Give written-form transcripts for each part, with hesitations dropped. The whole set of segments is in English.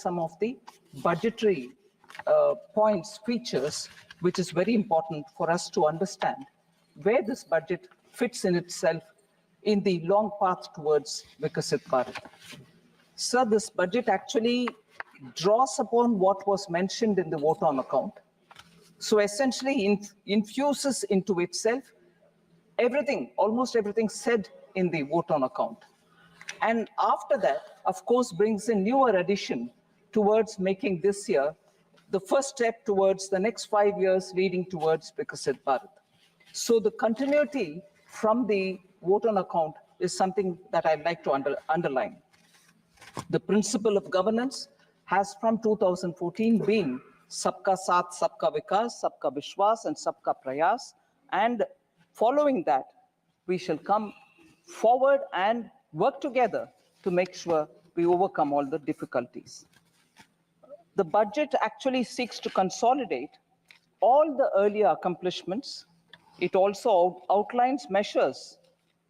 some of the budgetary points, features, which is very important for us to understand where this budget fits in itself in the long path towards Vikasit Bharat. Sir, this budget actually draws upon what was mentioned in the vote on account. So essentially infuses into itself everything, almost everything said in the vote on account. And after that, of course, brings a newer addition towards making this year the first step towards the next 5 years leading towards Vikasit Bharat. So the continuity from the vote on account is something that I'd like to underline. The principle of governance has from 2014 been Sabka Saath, Sabka Vikas, Sabka Vishwas, and Sabka Prayas. And following that, we shall come forward and work together to make sure we overcome all the difficulties. The budget actually seeks to consolidate all the earlier accomplishments. It also outlines measures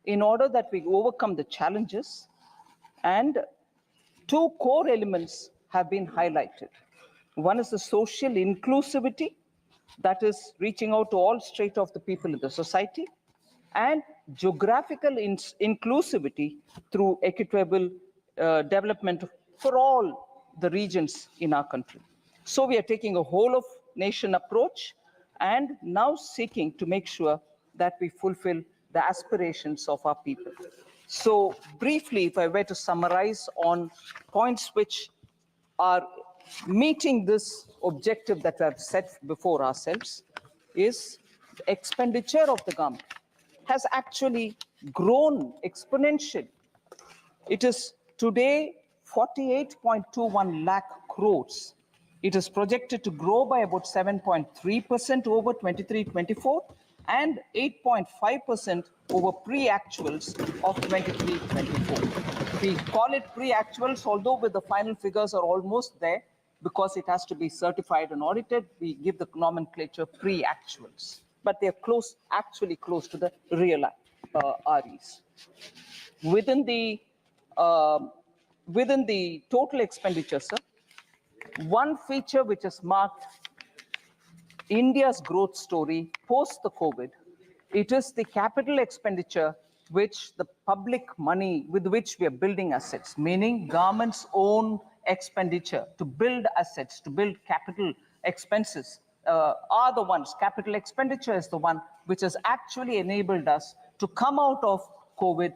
in order that we overcome the challenges, and two core elements have been highlighted. One is the social inclusivity, that is reaching out to all strata of the people in the society, and geographical inclusivity through equitable development for all the regions in our country. So we are taking a whole of nation approach and now seeking to make sure that we fulfill the aspirations of our people. So briefly, if I were to summarize on points which are meeting this objective that we have set before ourselves, is the expenditure of the government has actually grown exponentially. It is today 48.21 lakh crores. It is projected to grow by about 7.3% over 23-24 and 8.5% over pre-actuals of 23-24. We call it pre-actuals, although with the final figures are almost there because it has to be certified and audited. We give the nomenclature pre-actuals, but they're actually close to the real REs. Within the total expenditure, sir, one feature which has marked India's growth story post the COVID, it is the capital expenditure which the public money with which we are building assets, meaning government's own expenditure to build assets, to build capital expenses are the ones, capital expenditure is the one which has actually enabled us to come out of COVID,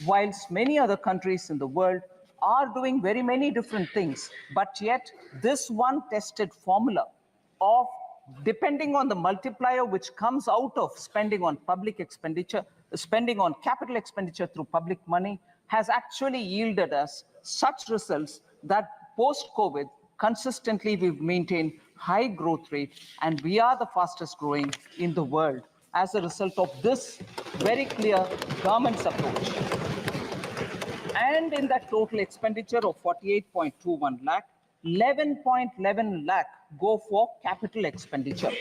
whilst many other countries in the world are doing very many different things. But yet this one tested formula of depending on the multiplier which comes out of spending on public expenditure, spending on capital expenditure through public money, has actually yielded us such results that post-COVID, consistently we've maintained high growth rate, and we are the fastest growing in the world as a result of this very clear government's approach. And in that total expenditure of 48.21 lakh, 11.11 lakh go for capital expenditure.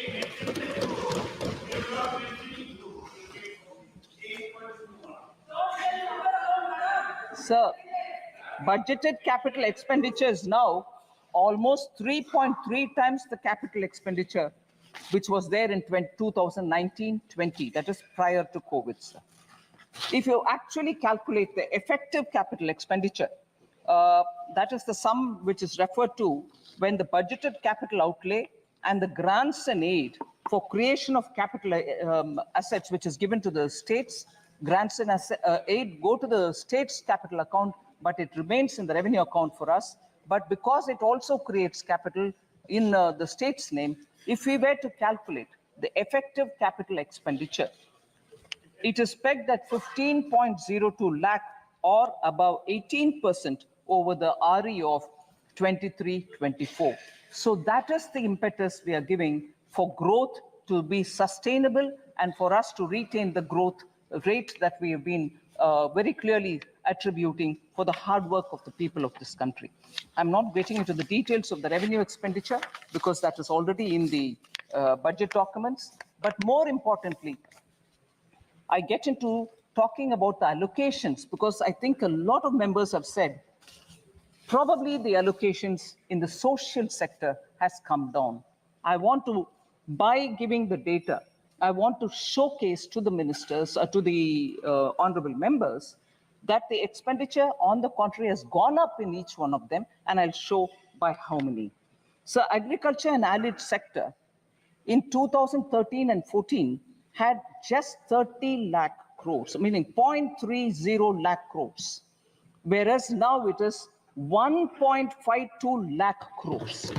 Sir, budgeted capital expenditure is now almost 3.3 times the capital expenditure which was there in 2019-20, that is prior to COVID, sir. If you actually calculate the effective capital expenditure, that is the sum which is referred to when the budgeted capital outlay and the grants and aid for creation of capital assets which is given to the states, grants and aid go to the state's capital account, but it remains in the revenue account for us. But because it also creates capital in the state's name, if we were to calculate the effective capital expenditure, it is pegged at 15.02 lakh or above 18% over the RE of 23-24. So that is the impetus we are giving for growth to be sustainable and for us to retain the growth rate that we have been very clearly attributing for the hard work of the people of this country. I'm not getting into the details of the revenue expenditure because that is already in the budget documents, but more importantly, I get into talking about the allocations because I think a lot of members have said Probably the allocations in the social sector has come down. I want to, by giving the data, I want to showcase to the ministers, to the honorable members, that the expenditure on the contrary has gone up in each one of them, and I'll show by how many. So agriculture and allied sector in 2013 and 14 had just 30 lakh crores, meaning 0.30 lakh crores, whereas now it is 1.52 lakh crores.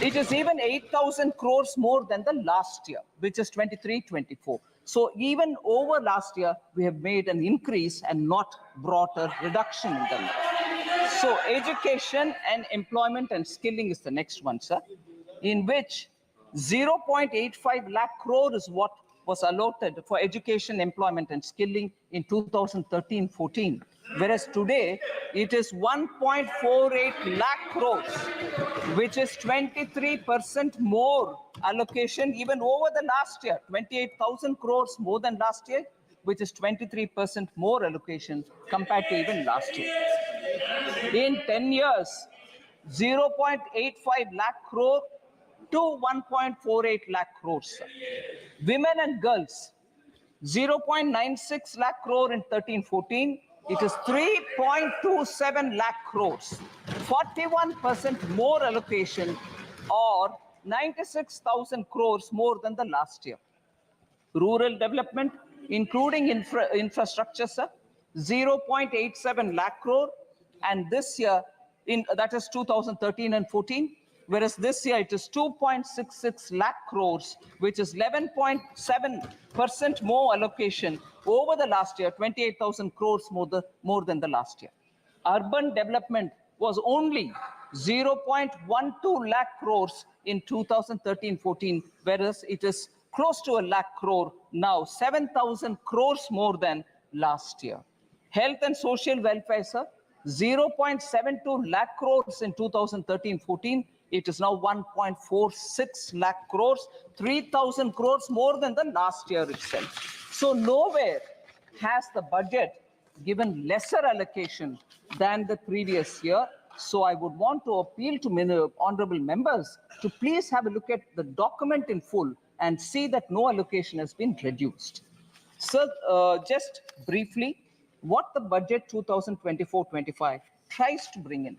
It is even 8,000 crores more than the last year, which is 23-24. So even over last year, we have made an increase and not brought a reduction in them. So education and employment and skilling is the next one, sir, in which 0.85 lakh crore is what was allotted for education, employment and skilling in 2013-14, whereas today it is 1.48 lakh crores, which is 23% more allocation even over the last year, 28,000 crores more than last year, which is 23% more allocation compared to even last year. In 10 years, 0.85 lakh crore to 1.48 lakh crores. Women and girls, 0.96 lakh crore in 13-14. It is 3.27 lakh crores, 41% more allocation, or 96,000 crores more than the last year. Rural development, including infrastructure, sir, 0.87 lakh crore, and this year, that is 2013 and 14, whereas this year it is 2.66 lakh crores, which is 11.7% more allocation over the last year, 28,000 crores more than the last year. Urban development was only 0.12 lakh crores in 2013-14, whereas it is close to a lakh crore now, 7,000 crores more than last year. Health and social welfare, sir, 0.72 lakh crores in 2013-14. It is now 1.46 lakh crores, 3,000 crores more than the last year itself. So nowhere has the budget given lesser allocation than the previous year. So I would want to appeal to honorable members to please have a look at the document in full and see that no allocation has been reduced. So just briefly, what the budget 2024-25 tries to bring in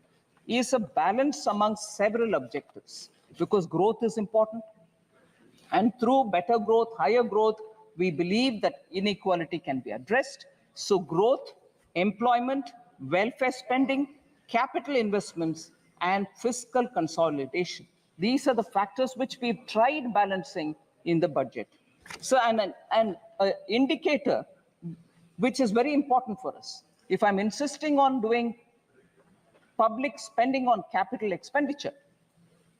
is a balance among several objectives, because growth is important. And through better growth, higher growth, we believe that inequality can be addressed. So growth, employment, welfare spending, capital investments, and fiscal consolidation. These are the factors which we've tried balancing in the budget. So an indicator which is very important for us. If I'm insisting on doing public spending on capital expenditure,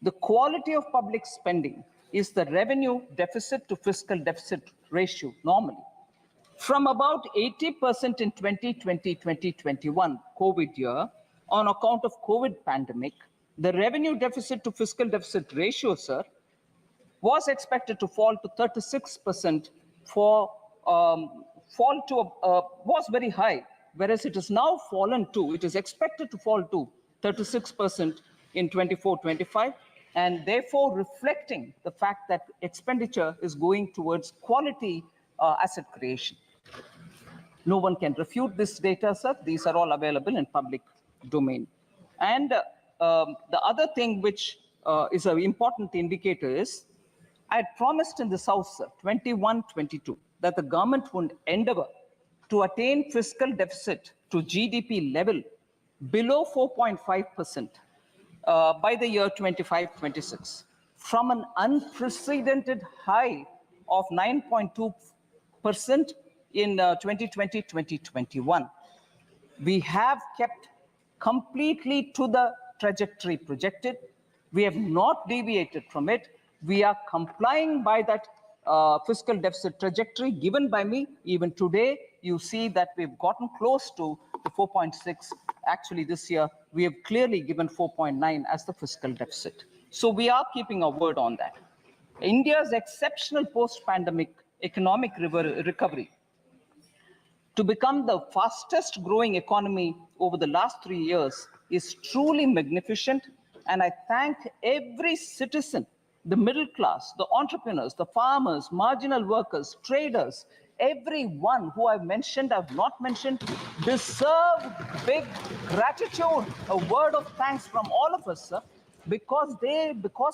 the quality of public spending is the revenue deficit to fiscal deficit ratio normally. From about 80% in 2020-2021 COVID year, on account of COVID pandemic, the revenue deficit to fiscal deficit ratio, sir, was expected to fall to 36% was very high, whereas it is now fallen to, it is expected to fall to 36% in 24-25, and therefore reflecting the fact that expenditure is going towards quality asset creation. No one can refute this data, sir. These are all available in public domain. And the other thing which is an important indicator is, I had promised in the South, sir, 21-22, that the government would endeavor to attain fiscal deficit to GDP level below 4.5% by the year 25-26, from an unprecedented high of 9.2% in 2020-2021. We have kept completely to the trajectory projected. We have not deviated from it. We are complying by that fiscal deficit trajectory given by me. Even today, you see that we've gotten close to the 4.6. Actually, this year, we have clearly given 4.9 as the fiscal deficit. So we are keeping our word on that. India's exceptional post-pandemic economic recovery to become the fastest growing economy over the last 3 years is truly magnificent. And I thank every citizen, the middle class, the entrepreneurs, the farmers, marginal workers, traders, everyone who I've mentioned, I've not mentioned, deserve big gratitude, a word of thanks from all of us, sir, because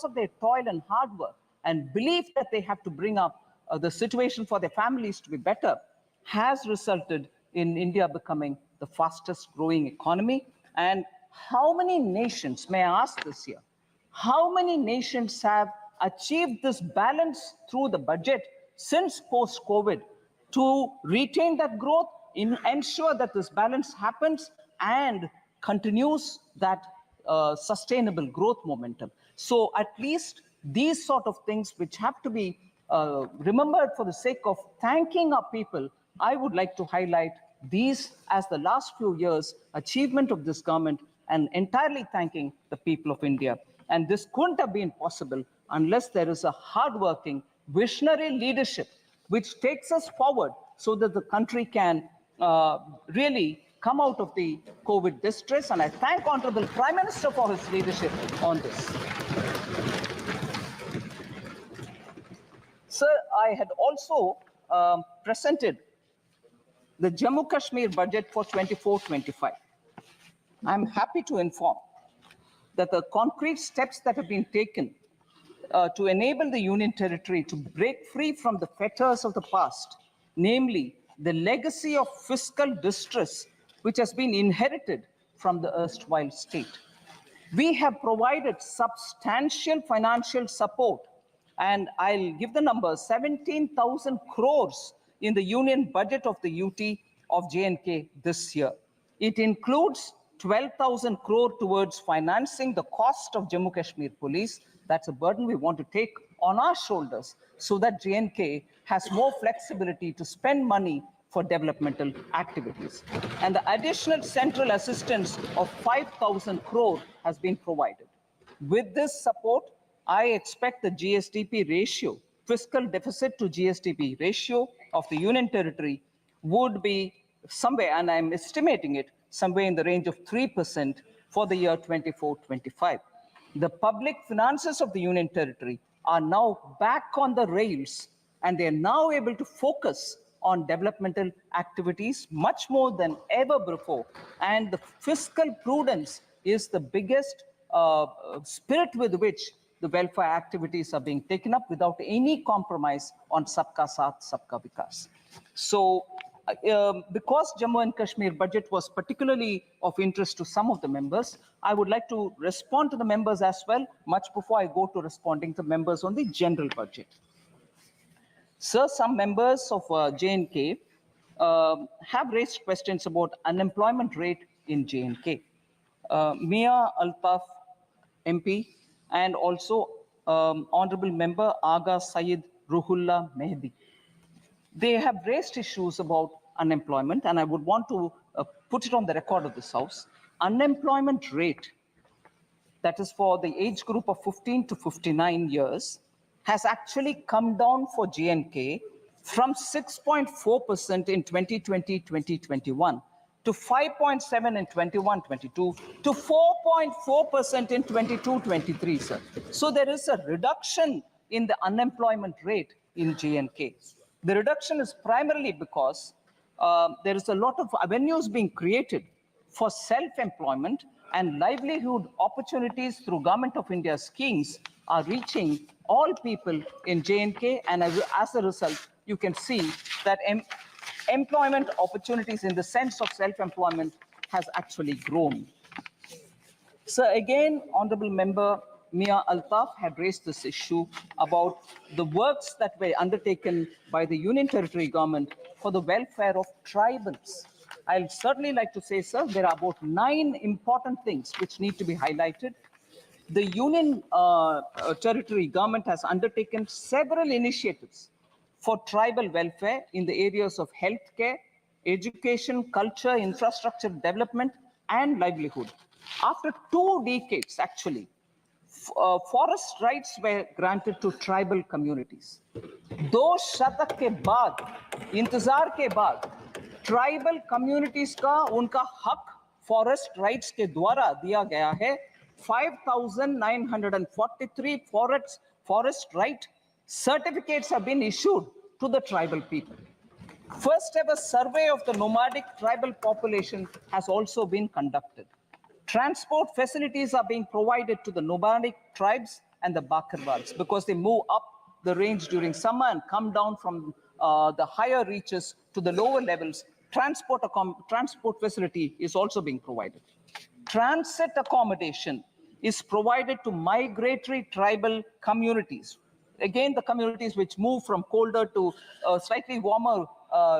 of their toil and hard work and belief that they have to bring up the situation for their families to be better, has resulted in India becoming the fastest growing economy. And how many nations, may I ask this year, how many nations have achieved this balance through the budget since post-COVID to retain that growth, ensure that this balance happens and continues that sustainable growth momentum? So at least these sort of things which have to be remembered for the sake of thanking our people, I would like to highlight these as the last few years' achievement of this government and entirely thanking the people of India. And this couldn't have been possible unless there is a hardworking, visionary leadership which takes us forward so that the country can really come out of the COVID distress. And I thank Honorable Prime Minister for his leadership on this. Sir, I had also presented the Jammu Kashmir budget for 24-25. I'm happy to inform that the concrete steps that have been taken to enable the Union Territory to break free from the fetters of the past, namely the legacy of fiscal distress which has been inherited from the erstwhile state. We have provided substantial financial support, and I'll give the number, 17,000 crores in the union budget of the UT of J&K this year. It includes 12,000 crore towards financing the cost of Jammu Kashmir Police. That's a burden we want to take on our shoulders so that J&K has more flexibility to spend money for developmental activities. And the additional central assistance of 5,000 crore has been provided. With this support, I expect the GSDP ratio, fiscal deficit to GSDP ratio of the Union Territory would be somewhere, and I'm estimating it, somewhere in the range of 3% for the year 24-25. The public finances of the Union Territory are now back on the rails, and they're now able to focus on developmental activities much more than ever before. And the fiscal prudence is the biggest spirit with which the welfare activities are being taken up without any compromise on Sabka Saath, Sabka Vikas. So because Jammu and Kashmir budget was particularly of interest to some of the members, I would like to respond to the members as well, much before I go to responding to members on the general budget. Sir, some members of J&K have raised questions about unemployment rate in J&K. Mia Altaf MP and also Honorable Member Aga Syed Ruhullah Mehdi. They have raised issues about unemployment, and I would want to put it on the record of this House. Unemployment rate, that is for the age group of 15 to 59 years, has actually come down for J&K from 6.4% in 2020-2021 to 5.7% in 21-22 to 4.4% in 22-23, sir. So there is a reduction in the unemployment rate in J&K. The reduction is primarily because there is a lot of avenues being created for self-employment, and livelihood opportunities through Government of India schemes are reaching all people in J&K, and as a result, you can see that employment opportunities in the sense of self-employment has actually grown. So again, Honorable Member Mia Altaf had raised this issue about the works that were undertaken by the Union Territory government for the welfare of tribals. I'll certainly like to say, sir, there are about 9 important things which need to be highlighted. The Union Territory government has undertaken several initiatives for tribal welfare in the areas of healthcare, education, culture, infrastructure development, and livelihood. After 2 decades, actually, forest rights were granted to tribal communities. 2 शतक के बाद, इंतजार के बाद, tribal communities का उनका हक forest rights के द्वारा दिया गया है। 5,943 forest right certificates have been issued to the tribal people. First ever survey of the nomadic tribal population has also been conducted. Transport facilities are being provided to the nomadic tribes and the Bakarwals because they move up the range during summer and come down from the higher reaches to the lower levels. Transport facility is also being provided. Transit accommodation is provided to migratory tribal communities. Again, the communities which move from colder to slightly warmer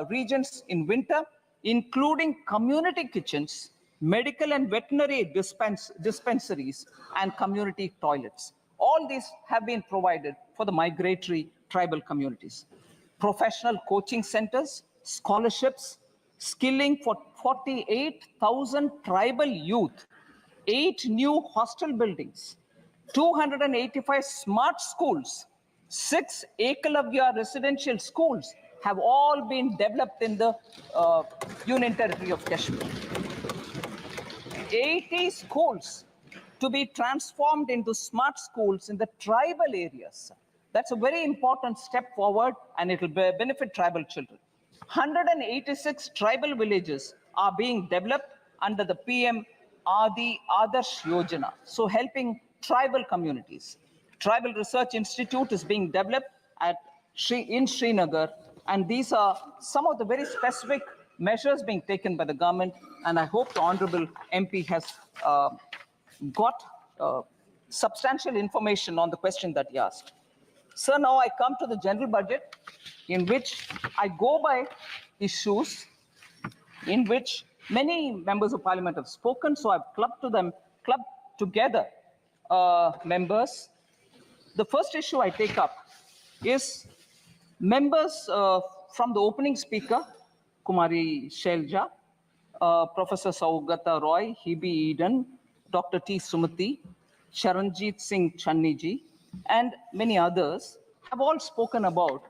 regions in winter, including community kitchens, medical and veterinary dispensaries, and community toilets. All these have been provided for the migratory tribal communities. Professional coaching centers, scholarships, skilling for 48,000 tribal youth, 8 new hostel buildings, 285 smart schools, 6 Ekalavya residential schools have all been developed in the Union Territory of Kashmir. 80 schools to be transformed into smart schools in the tribal areas. That's a very important step forward, and it will benefit tribal children. 186 tribal villages are being developed under the PM Adi Adarsh Yojana, so helping tribal communities. Tribal Research Institute is being developed in Srinagar, and these are some of the very specific measures being taken by the government, and I hope the Honorable MP has got substantial information on the question that he asked. Sir, now I come to the general budget, in which I go by issues in which many members of parliament have spoken, so I've clubbed together members. The first issue I take up is members from the opening speaker, Kumari Shelja, Professor Saugata Roy, Hebe Eden, Dr. T. Sumati, Charanjit Singh Channiji, and many others have all spoken about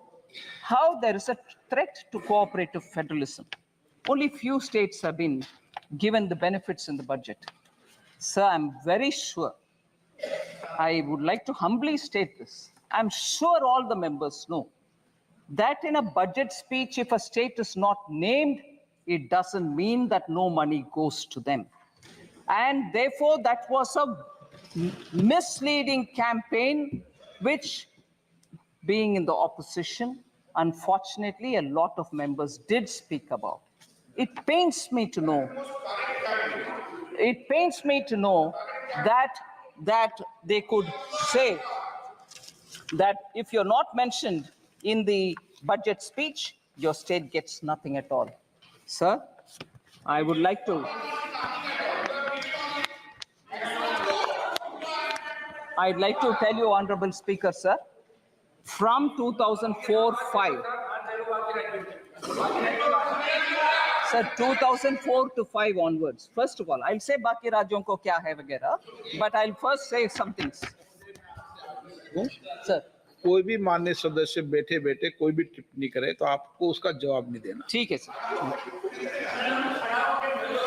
how there is a threat to cooperative federalism. Only few states have been given the benefits in the budget. Sir, I'm very sure, I would like to humbly state this, I'm sure all the members know that in a budget speech, if a state is not named, it doesn't mean that no money goes to them. And therefore, that was a misleading campaign, which, being in the opposition, unfortunately, a lot of members did speak about. It pains me to know that they could say that if you're not mentioned in the budget speech, your state gets nothing at all. Sir, I would like to tell you, Honorable Speaker, sir, from 2004-5, sir, 2004 to 5 onwards. First of all, I'll say Baki Rajyon ko kya hai वगैरह, but I'll first say some things. Sir, कोई भी माननीय सदस्य बैठे बैठे कोई भी टिप्पणी करे तो आपको उसका जवाब नहीं देना। ठीक है सर।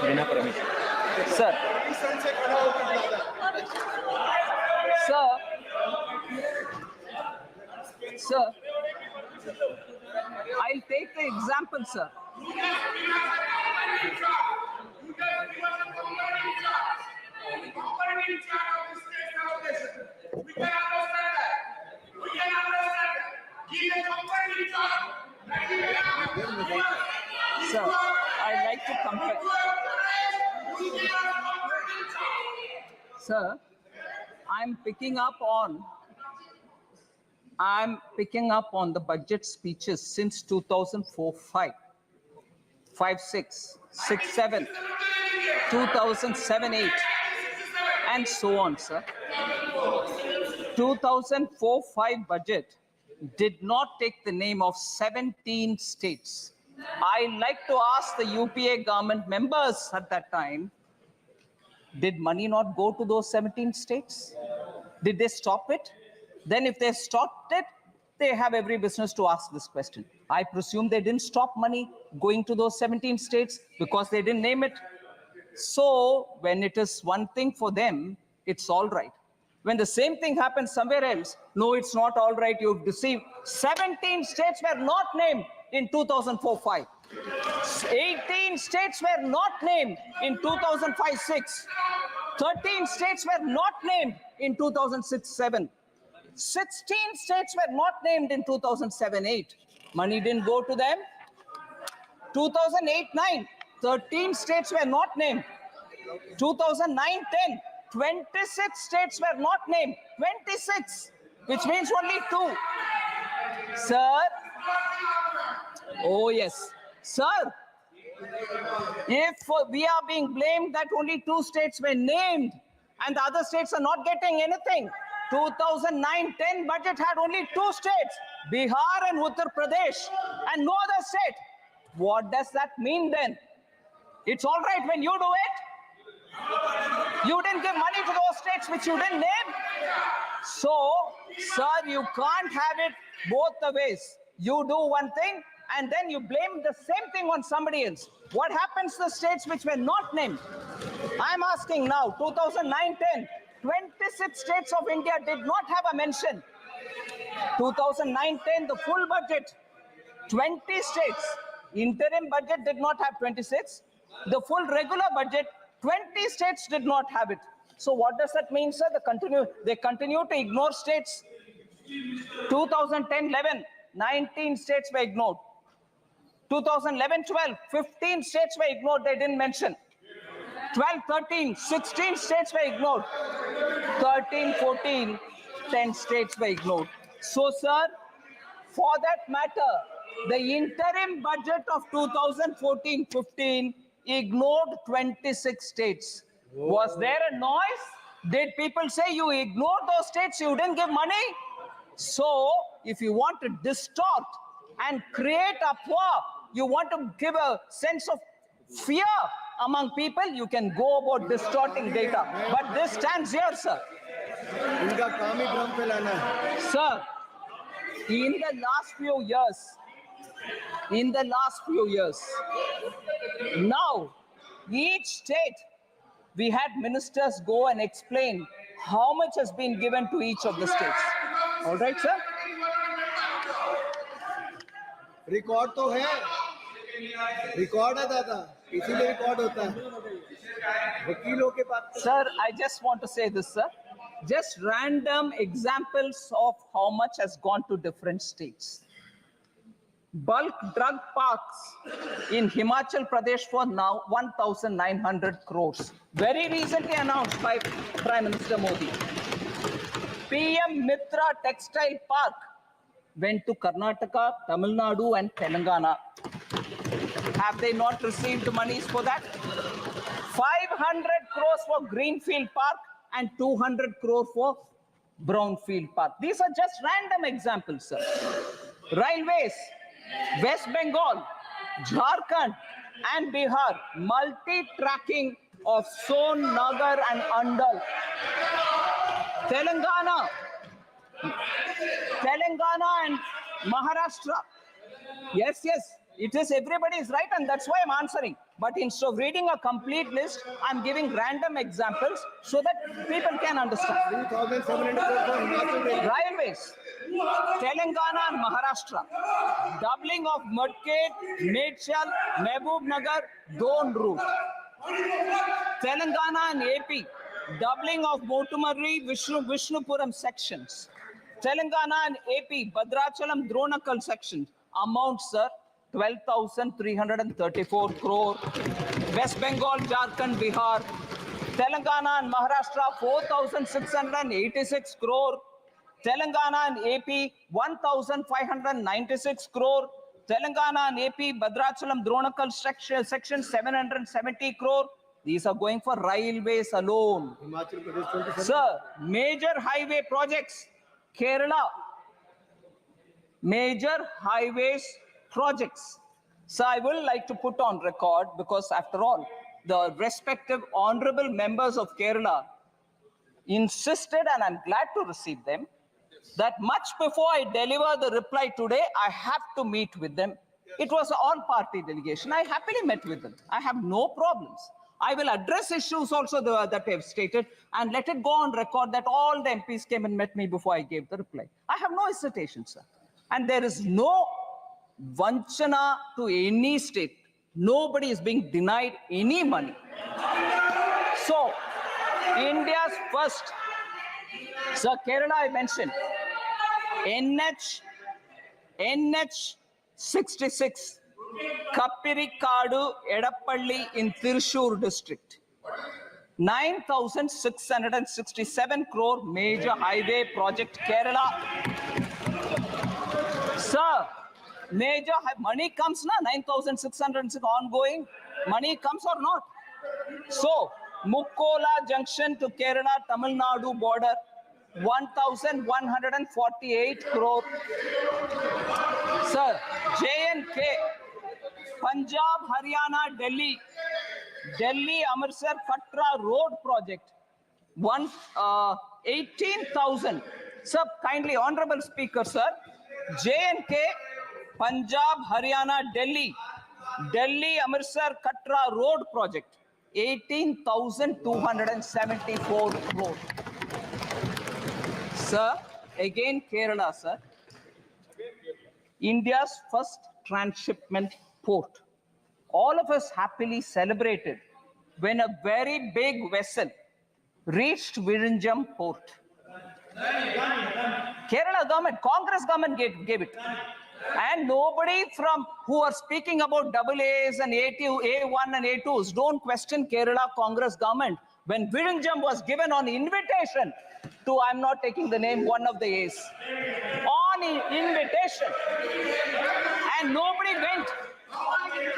बिना permission. Sir, I'll take the example, sir. Sir, I'd like to compare. Sir, I'm picking up on the budget speeches since 2004-5, 5-6, 6-7, 2007-8, and so on, sir. 2004-5 budget did not take the name of 17 states. I'd like to ask the UPA government members at that time, did money not go to those 17 states? Did they stop it? Then if they stopped it, they have every business to ask this question. I presume they didn't stop money going to those 17 states because they didn't name it. So when it is one thing for them, it's all right. When the same thing happens somewhere else, no, it's not all right, you've deceived. 17 states were not named in 2004-5. 18 states were not named in 2005-6. 13 states were not named in 2006-7. 16 states were not named in 2007-8. Money didn't go to them. 2008-9, 13 states were not named. 2009-10, 26 states were not named. 26, which means only 2. Sir, oh yes, sir, if we are being blamed that only 2 states were named and the other states are not getting anything, 2009-10 budget had only 2 states, Bihar and Uttar Pradesh, and no other state. What does that mean then? It's all right when you do it. You didn't give money to those states which you didn't name. So, sir, you can't have it both the ways. You do one thing and then you blame the same thing on somebody else. What happens to the states which were not named? I'm asking now, 2009-10, 26 states of India did not have a mention. 2009-10, the full budget, 20 states. Interim budget did not have 26. The full regular budget, 20 states did not have it. So what does that mean, sir? They continue to ignore states. 2010-11, 19 states were ignored. 2011-12, 15 states were ignored, they didn't mention. 12-13, 16 states were ignored. 13-14, 10 states were ignored. So, sir, for that matter, the interim budget of 2014-15 ignored 26 states. Was there a noise? Did people say you ignored those states, you didn't give money? So, if you want to distort and create a poor, you want to give a sense of fear among people, you can go about distorting data. But this stands here, sir. Sir, in the last few years, now, each state, we had ministers go and explain how much has been given to each of the states. All right, sir? Record तो है, record है दादा, इसीलिए record होता है वकीलों के पास. Sir, I just want to say this, sir. Just random examples of how much has gone to different states. Bulk drug parks in Himachal Pradesh for now 1,900 crores. Very recently announced by Prime Minister Modi. PM Mitra Textile Park went to Karnataka, Tamil Nadu and Telangana. Have they not received monies for that? 500 crores for Greenfield Park and 200 crore for Brownfield Park. These are just random examples, sir. Railways, West Bengal, Jharkhand and Bihar, multi-tracking of Son, Nagar and Andal. Telangana and Maharashtra. Yes, it is everybody's right and that's why I'm answering. But instead of reading a complete list, I'm giving random examples so that people can understand. 2,700 Railways, Telangana and Maharashtra, doubling of Mudkate, Medchal, Mehboob Nagar, Don route. Telangana and AP, doubling of Motumarri, Vishnupuram sections. Telangana and AP, Bhadrachalam, Dronakal sections. Amount, sir, 12,334 crore. West Bengal, Jharkhand, Bihar. Telangana and Maharashtra, 4,686 crore. Telangana and AP, 1,596 crore. Telangana and AP, Bhadrachalam, Dronakal section, 770 crore. These are going for railways alone. Sir, major highway projects, Kerala. Major highways projects. So I will like to put on record, because after all, the respective honorable members of Kerala insisted, and I'm glad to receive them, that much before I deliver the reply today, I have to meet with them. It was an all-party delegation. I happily met with them. I have no problems. I will address issues also that I have stated and let it go on record that all the MPs came and met me before I gave the reply. I have no hesitation, sir. And there is no vanchana to any state. Nobody is being denied any money. So, India's first, sir, Kerala I mentioned, NH 66, Kappirikadu, Edappalli in Thrissur district. 9,667 crore major highway project, Kerala. Sir, major money comes na 9,606 ongoing. Money comes or not? So, Mukkola junction to Kerala, Tamil Nadu border, 1,148 crore. Sir, J&K, Punjab, Haryana, Delhi, Amritsar, Katra road project, 18,000. Sir, kindly, Honorable Speaker, sir, J&K, Punjab, Haryana, Delhi, Amritsar, Katra road project, 18,274 crore. Sir, again Kerala, sir. India's first transshipment port. All of us happily celebrated when a very big vessel reached Virinjam port. Kerala government, Congress government gave it. And nobody from who are speaking about AAs and A2, A1 and A2s don't question Kerala Congress government when Virinjam was given on invitation to, I'm not taking the name, one of the A's. On invitation. And nobody went.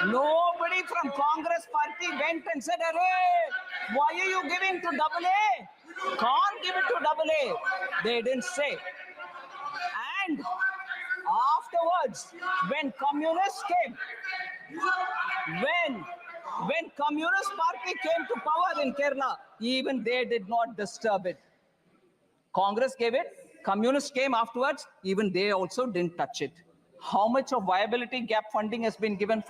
Nobody from Congress party went and said, "Arey, why are you giving to AA? Can't give it to AA." They didn't say. And afterwards, when communists came, when Communist Party came to power in Kerala, even they did not disturb it. Congress gave it, communists came afterwards, even they also didn't touch it. How much of viability gap funding has been given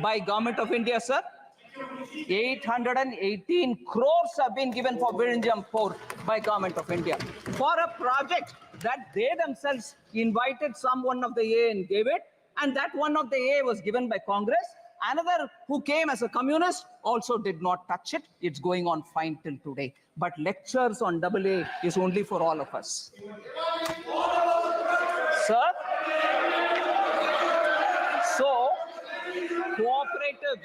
by Government of India, sir? 818 crores have been given for Virinjam Port by Government of India for a project that they themselves invited someone of the A and gave it, and that one of the A was given by Congress. Another who came as a communist also did not touch it. It's going on fine till today. But lectures on AA is only for all of us. Sir? So, cooperative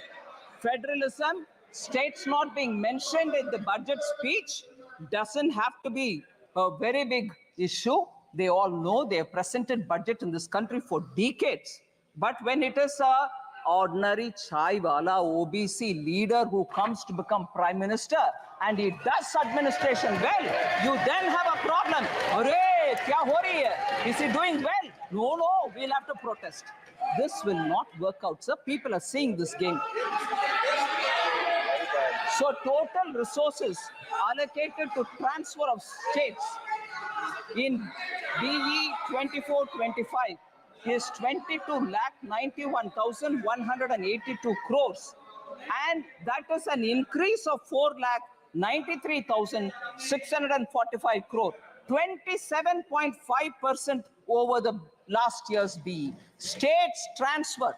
federalism, states not being mentioned in the budget speech, doesn't have to be a very big issue. They all know they have presented budget in this country for decades. But when it is a ordinary chai wala OBC leader who comes to become prime minister and he does administration well, you then have a problem. Arey, kya ho rahi hai? Is he doing well? No, we'll have to protest. This will not work out, sir. People are seeing this game. So total resources allocated to transfer of states in BE 24-25 is 22,91,182 crores. And that is an increase of 4,93,645 crore. 27.5% over the last year's BE. States transfer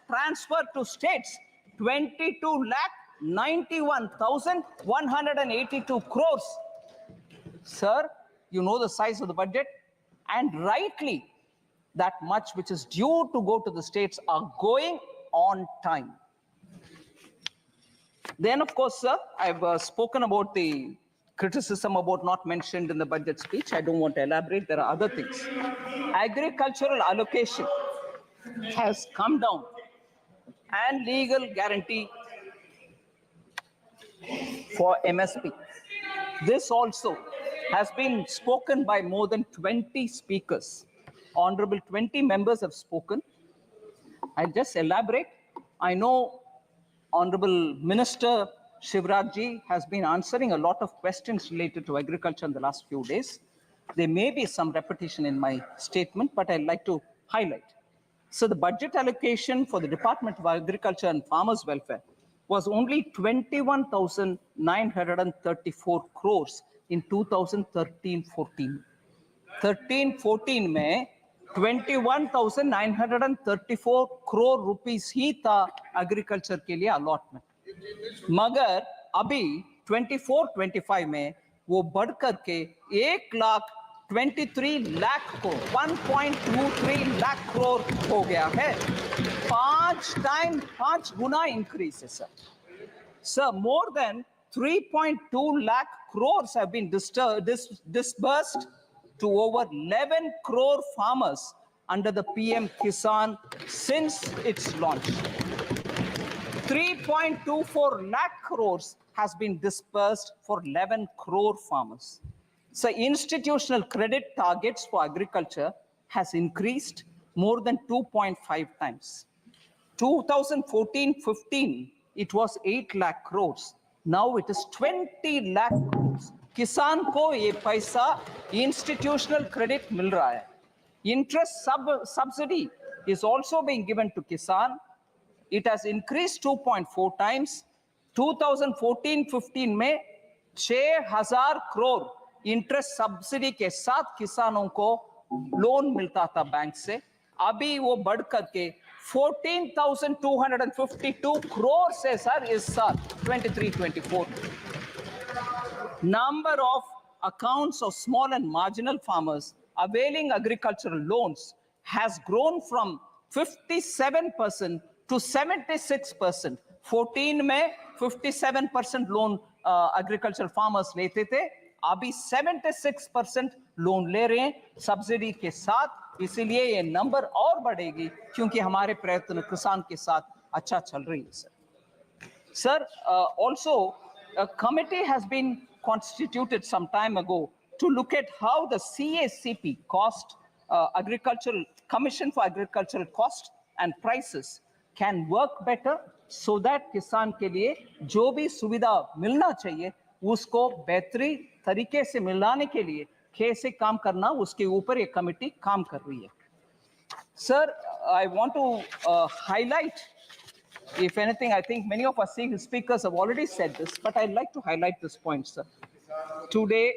to states, 22,91,182 crores. Sir, you know the size of the budget, and rightly, that much which is due to go to the states are going on time. Then, of course, sir, I've spoken about the criticism about not mentioned in the budget speech. I don't want to elaborate. There are other things. Agricultural allocation has come down, and legal guarantee for MSP. This also has been spoken by more than 20 speakers. Honorable 20 members have spoken. I'll just elaborate. I know Honorable Minister Shivraj Ji has been answering a lot of questions related to agriculture in the last few days. There may be some repetition in my statement, but I'd like to highlight. So the budget allocation for the Department of Agriculture and Farmers Welfare was only 21,934 crores in 2013-14. 13-14 में 21,934 crore rupees ही था agriculture के लिए allotment. मगर अभी 24-25 में वो बढ़ करके 1,23 लाख को 1.23 लाख करोड़ हो गया है. 5 गुना increase है sir. Sir, more than 3.2 lakh crores have been disbursed to over 11 crore farmers under the PM Kisan since its launch. 3.24 lakh crores has been disbursed for 11 crore farmers. So institutional credit targets for agriculture has increased more than 2.5 times. 2014-15, it was 8 lakh crores. Now it is 20 lakh crores. किसान को ये पैसा institutional credit मिल रहा है. Interest subsidy is also being given to Kisan. It has increased 2.4 times. 2014-15 में 6,000 crore interest subsidy के साथ किसानों को लोन मिलता था बैंक से. अभी वो बढ़ करके 14,252 crore से सर इस साल 23-24. Number of accounts of small and marginal farmers availing agricultural loans has grown from 57% to 76%. 14 में 57% लोन agricultural farmers लेते थे. अभी 76% लोन ले रहे हैं सब्सिडी के साथ. इसीलिए ये नंबर और बढ़ेगी क्योंकि हमारे प्रयत्न किसान के साथ अच्छा चल रही है sir. Sir, also a committee has been constituted some time ago to look at how the CACP cost, agricultural Commission for Agricultural Cost and Prices can work better so that किसान के लिए जो भी सुविधा मिलना चाहिए उसको बेहतरी तरीके से मिलाने के लिए कैसे काम करना उसके ऊपर ये कमेटी काम कर रही है. Sir, I want to highlight, if anything, I think many of our speakers have already said this, but I'd like to highlight this point, sir. Today,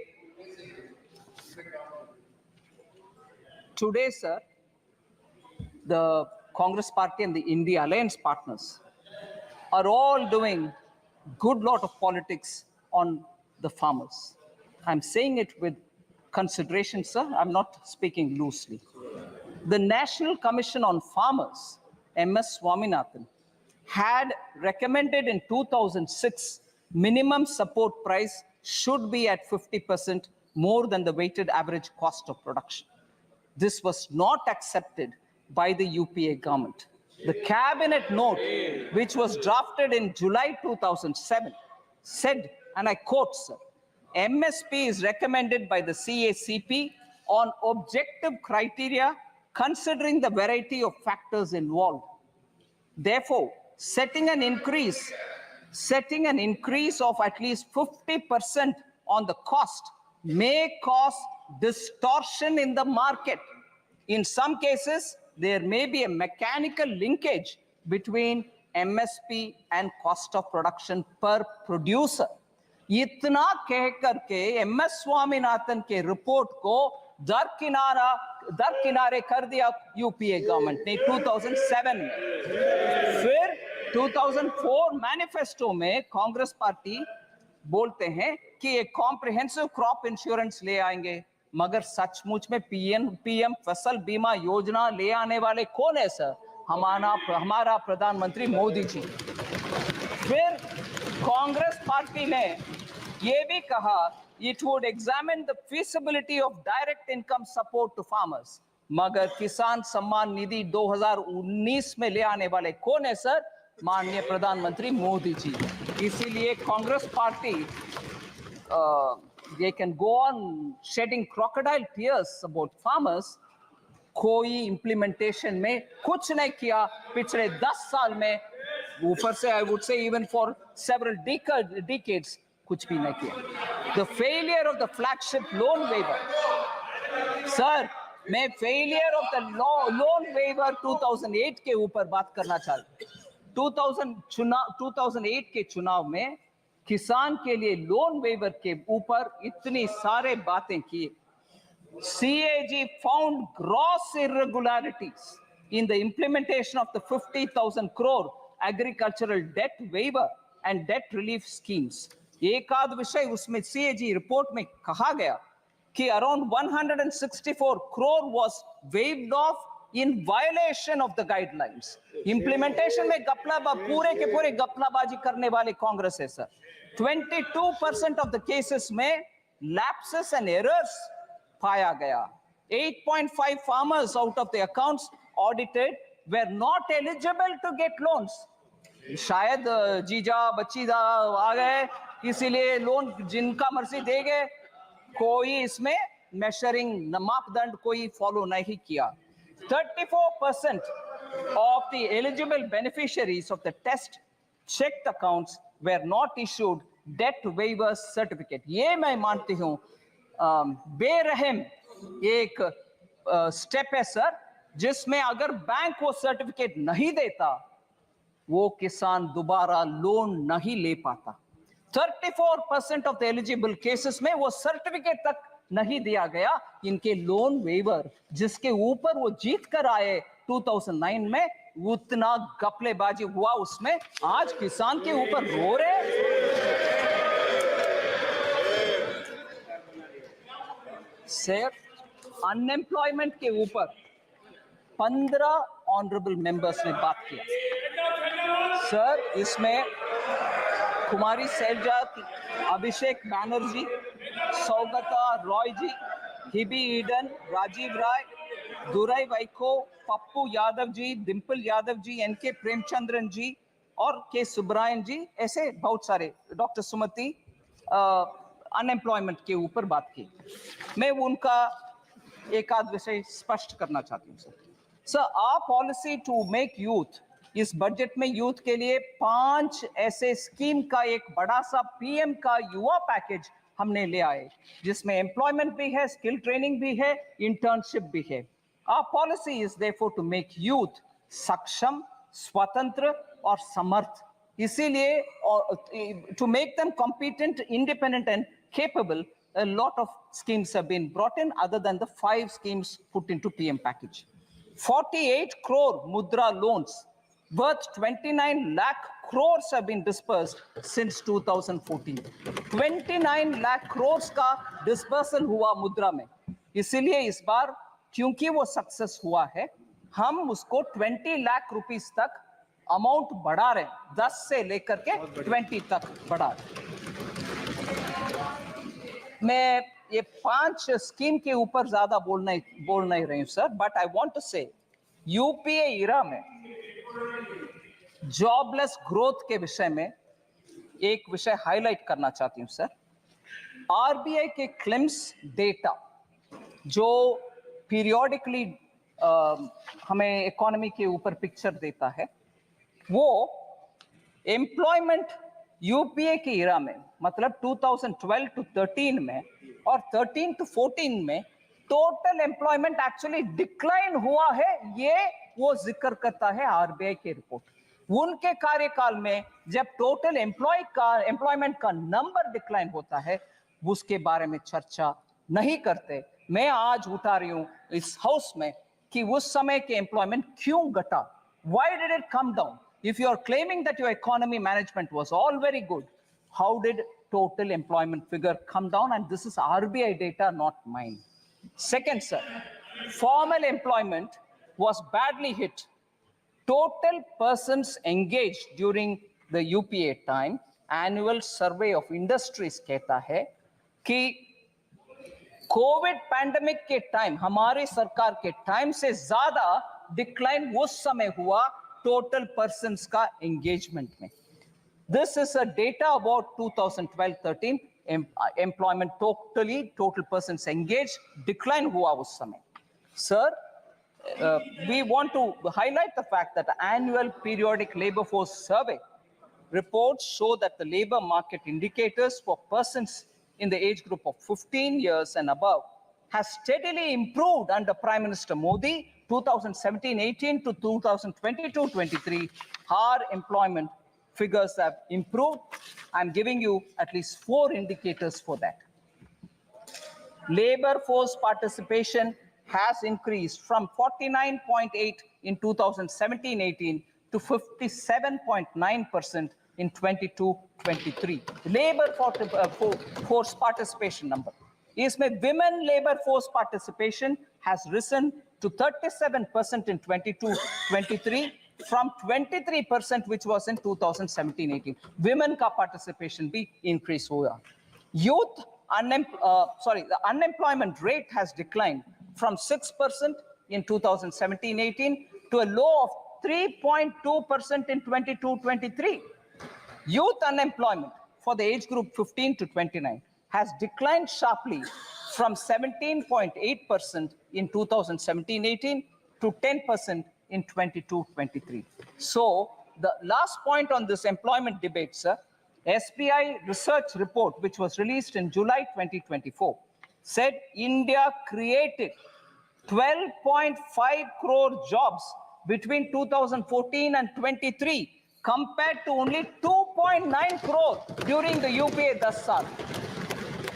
sir, the Congress Party and the India Alliance partners are all doing good lot of politics on the farmers. I'm saying it with consideration, sir. I'm not speaking loosely. The National Commission on Farmers, MS Swaminathan, had recommended in 2006 minimum support price should be at 50% more than the weighted average cost of production. This was not accepted by the UPA government. The cabinet note, which was drafted in July 2007, said, and I quote, sir, MSP is recommended by the CACP on objective criteria considering the variety of factors involved. Therefore, setting an increase of at least 50% on the cost may cause distortion in the market. In some cases, there may be a mechanical linkage between MSP and cost of production per producer. इतना कह करके MS Swaminathan के report को दरकिनारे कर दिया UPA government ने 2007 में. फिर 2004 मैनिफेस्टो में कांग्रेस पार्टी बोलते हैं कि एक कॉम्प्रिहेंसिव क्रॉप इंश्योरेंस ले आएंगे, मगर सचमुच में पीएम फसल बीमा योजना ले आने वाले कौन है सर? हमारा प्रधानमंत्री मोदी जी. फिर कांग्रेस पार्टी ने ये भी कहा it would examine the feasibility of direct income support to farmers. मगर किसान सम्मान निधि 2019 में ले आने वाले कौन है सर? माननीय प्रधानमंत्री मोदी जी. इसीलिए Congress party they can go on shedding crocodile tears about farmers. कोई implementation में कुछ नहीं किया पिछले 10 साल में. ऊपर से I would say even for several decades कुछ भी नहीं किया. The failure of the flagship loan waiver sir मैं failure of the loan waiver 2008 के ऊपर बात करना चाहता हूं। 2008 के चुनाव में किसान के लिए लोन वेवर के ऊपर इतनी सारे बातें की। CAG found gross irregularities in the implementation of the 50,000 crore agricultural debt waiver and debt relief schemes. एक आध विषय उसमें CAG रिपोर्ट में कहा गया कि around 164 crore was waived off in violation of the guidelines. Implementation में पूरे के पूरे गपलाबाजी करने वाले कांग्रेस है सर। 22% of the cases में lapses and errors पाया गया। 8.5 farmers out of the accounts audited were not eligible to get loans. शायद जीजा बच्चीदा आ गए इसीलिए लोन जिनका मर्जी दे गए, कोई इसमें मेजरिंग मापदंड कोई फॉलो नहीं किया। 34% of the eligible beneficiaries of the test checked accounts were not issued debt waiver certificate. ये मैं मानती हूं बेरहम एक स्टेप है सर, जिसमें अगर बैंक वो सर्टिफिकेट नहीं देता वो किसान दोबारा लोन नहीं ले पाता। 34% ऑफ द एलिजिबल केसेस में वो सर्टिफिकेट तक नहीं दिया गया। इनके लोन वेवर जिसके ऊपर वो जीत कर आए 2009 में, उतना गपलेबाजी हुआ उसमें, आज किसान के ऊपर रो रहे। सर अनएम्प्लॉयमेंट के ऊपर 15 ऑनरेबल मेंबर्स ने बात किया। सर इसमें कुमारी सैलजा, अभिषेक बैनर्जी, सौगता रॉय जी, हिबी ईडन, राजीव राय, दुराई वाइको, पप्पू यादव जी, डिम्पल यादव जी, NK प्रेमचंद्रन जी और के सुब्रायन जी, ऐसे बहुत सारे, डॉक्टर सुमति, अनएम्प्लॉयमेंट के ऊपर बात की। मैं उनका एक आध विषय स्पष्ट करना चाहती हूँ sir. Our policy to make youth, इस बजट में यूथ के लिए 5 ऐसे स्कीम का एक बड़ा सा PM का युवा पैकेज हमने ले आए, जिसमें एम्प्लॉयमेंट भी है, स्किल ट्रेनिंग भी है, इंटर्नशिप भी है। Our policy is therefore to make youth सक्षम, स्वतंत्र और समर्थ। इसीलिए to make them competent, independent and capable, a lot of schemes have been brought in other than the 5 schemes put into PM package. 48 crore mudra loans worth 29 lakh crores have been dispersed since 2014. 29 lakh crores का dispersal हुआ मुद्रा में। इसीलिए इस बार क्योंकि वो success हुआ है, हम उसको 20 लाख रुपीस तक अमाउंट बढ़ा रहे हैं, 10 से लेकर के 20 तक बढ़ा रहे। मैं ये 5 स्कीम के ऊपर ज्यादा बोल नहीं रही हूं sir, but I want to say UPA era में जॉबलेस ग्रोथ के विषय में एक विषय हाईलाइट करना चाहती हूं सर। RBI के क्लेम्स डेटा जो पीरियोडिकली हमें इकोनॉमी के ऊपर पिक्चर देता है, वो एम्प्लॉयमेंट यूपीए के इरा में, मतलब 2012 to 13 में और 13 to 14 में टोटल एम्प्लॉयमेंट एक्चुअली डिक्लाइन हुआ है, ये वो जिक्र करता है RBI की रिपोर्ट। उनके कार्यकाल में जब टोटल एम्प्लॉयमेंट का नंबर डिक्लाइन होता है, उसके बारे में चर्चा नहीं करते। मैं आज उठा रही हूं इस हाउस में कि उस समय के एम्प्लॉयमेंट क्यों घटा, why did it come down? If you are claiming that your economy management was all very good, how did total employment figure come down? And this is RBI data, not mine. Second, sir, formal employment was badly hit. Total persons engaged during the UPA time, annual survey of industries कहता है कि Covid pandemic के time, हमारे सरकार के time से ज्यादा decline उस समय हुआ टोटल पर्सन्स का एंगेजमेंट में। This is a data about 2012-13 employment total persons engage decline हुआ उस समय। Sir, we want to highlight the fact that the annual periodic labor force survey reports show that the labor market indicators for persons in the age group of 15 years and above has steadily improved under Prime Minister Modi, 2017-18 to 2022-23, our employment figures have improved. I'm giving you at least 4 indicators for that. Labor force participation has increased from 49.8 in 2017-18 to 57.9% in 22-23. Labor force participation number. इसमें women labor force participation has risen to 37% in 22-23 from 23% which was in 2017-18. Women का participation भी increase हुआ. Youth the unemployment rate has declined from 6% in 2017-18 to a low of 3.2% in 22-23. Youth unemployment for the age group 15 to 29 has declined sharply from 17.8% in 2017-18 to 10% in 22-23. So the last point on this employment debate, sir, SBI research report, which was released in July 2024, said India created 12.5 crore jobs between 2014 and 23, compared to only 2.9 crore during the UPA 10 साल.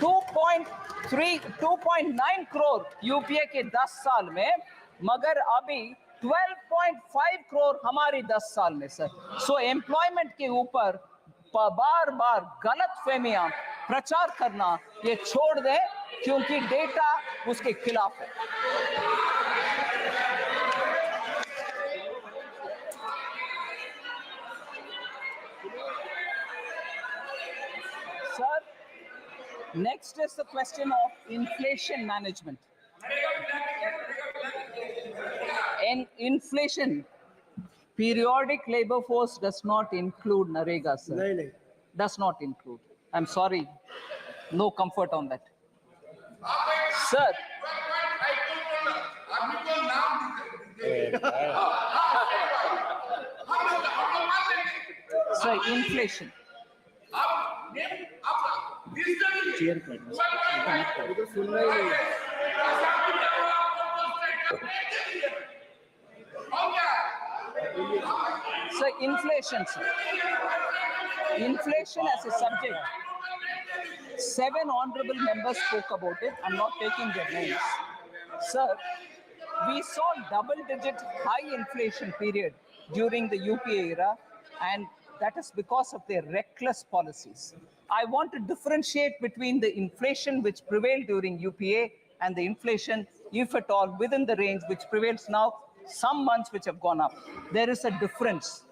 2.9 crore UPA के 10 साल में, मगर अभी 12.5 crore हमारी 10 साल में, sir. So employment के ऊपर बार-बार गलत फहमियां प्रचार करना ये छोड़ दें, क्योंकि डेटा उसके खिलाफ है. Sir, next is the question of inflation management. In inflation, periodic labor force does not include Narega, sir. नहीं. Does not include. I'm sorry. No comfort on that. Sir. Sir, inflation. So inflation, sir. Inflation as a subject. 7 honorable members spoke about it. I'm not taking their names. Sir, we saw double-digit high inflation period during the UPA era, and that is because of their reckless policies. I want to differentiate between the inflation which prevailed during UPA and the inflation, if at all, within the range which prevails now, some months which have gone up. There is a difference.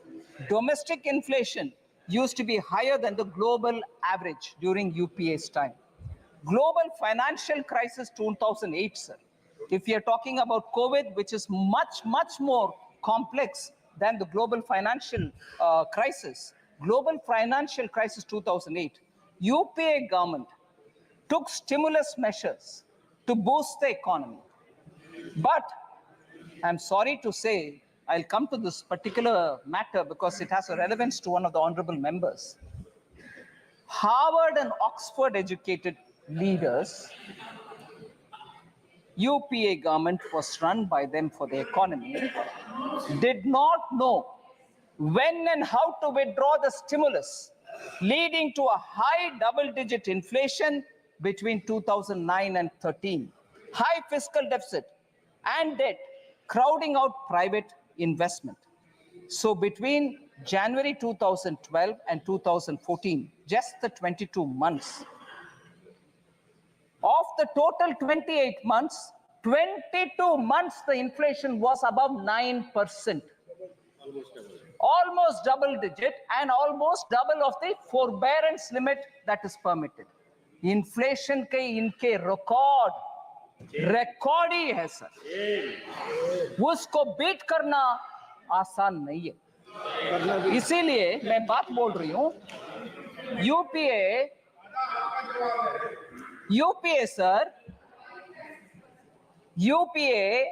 Domestic inflation used to be higher than the global average during UPA's time. Global financial crisis 2008, sir. If you're talking about COVID, which is much, much more complex than the global financial crisis, global financial crisis 2008, UPA government took stimulus measures to boost the economy. But I'm sorry to say, I'll come to this particular matter because it has a relevance to one of the honorable members. Harvard and Oxford educated leaders, UPA government was run by them for the economy, did not know when and how to withdraw the stimulus, leading to a high double-digit inflation between 2009 and 13, high fiscal deficit and debt, crowding out private investment. So between January 2012 and 2014, just the 22 months, of the total 28 months, 22 months the inflation was above 9%. Almost double digit and almost double of the forbearance limit that is permitted. Inflation के इनके record ही है sir. उसको beat करना आसान नहीं है. इसीलिए मैं बात बोल रही हूं, UPA sir, UPA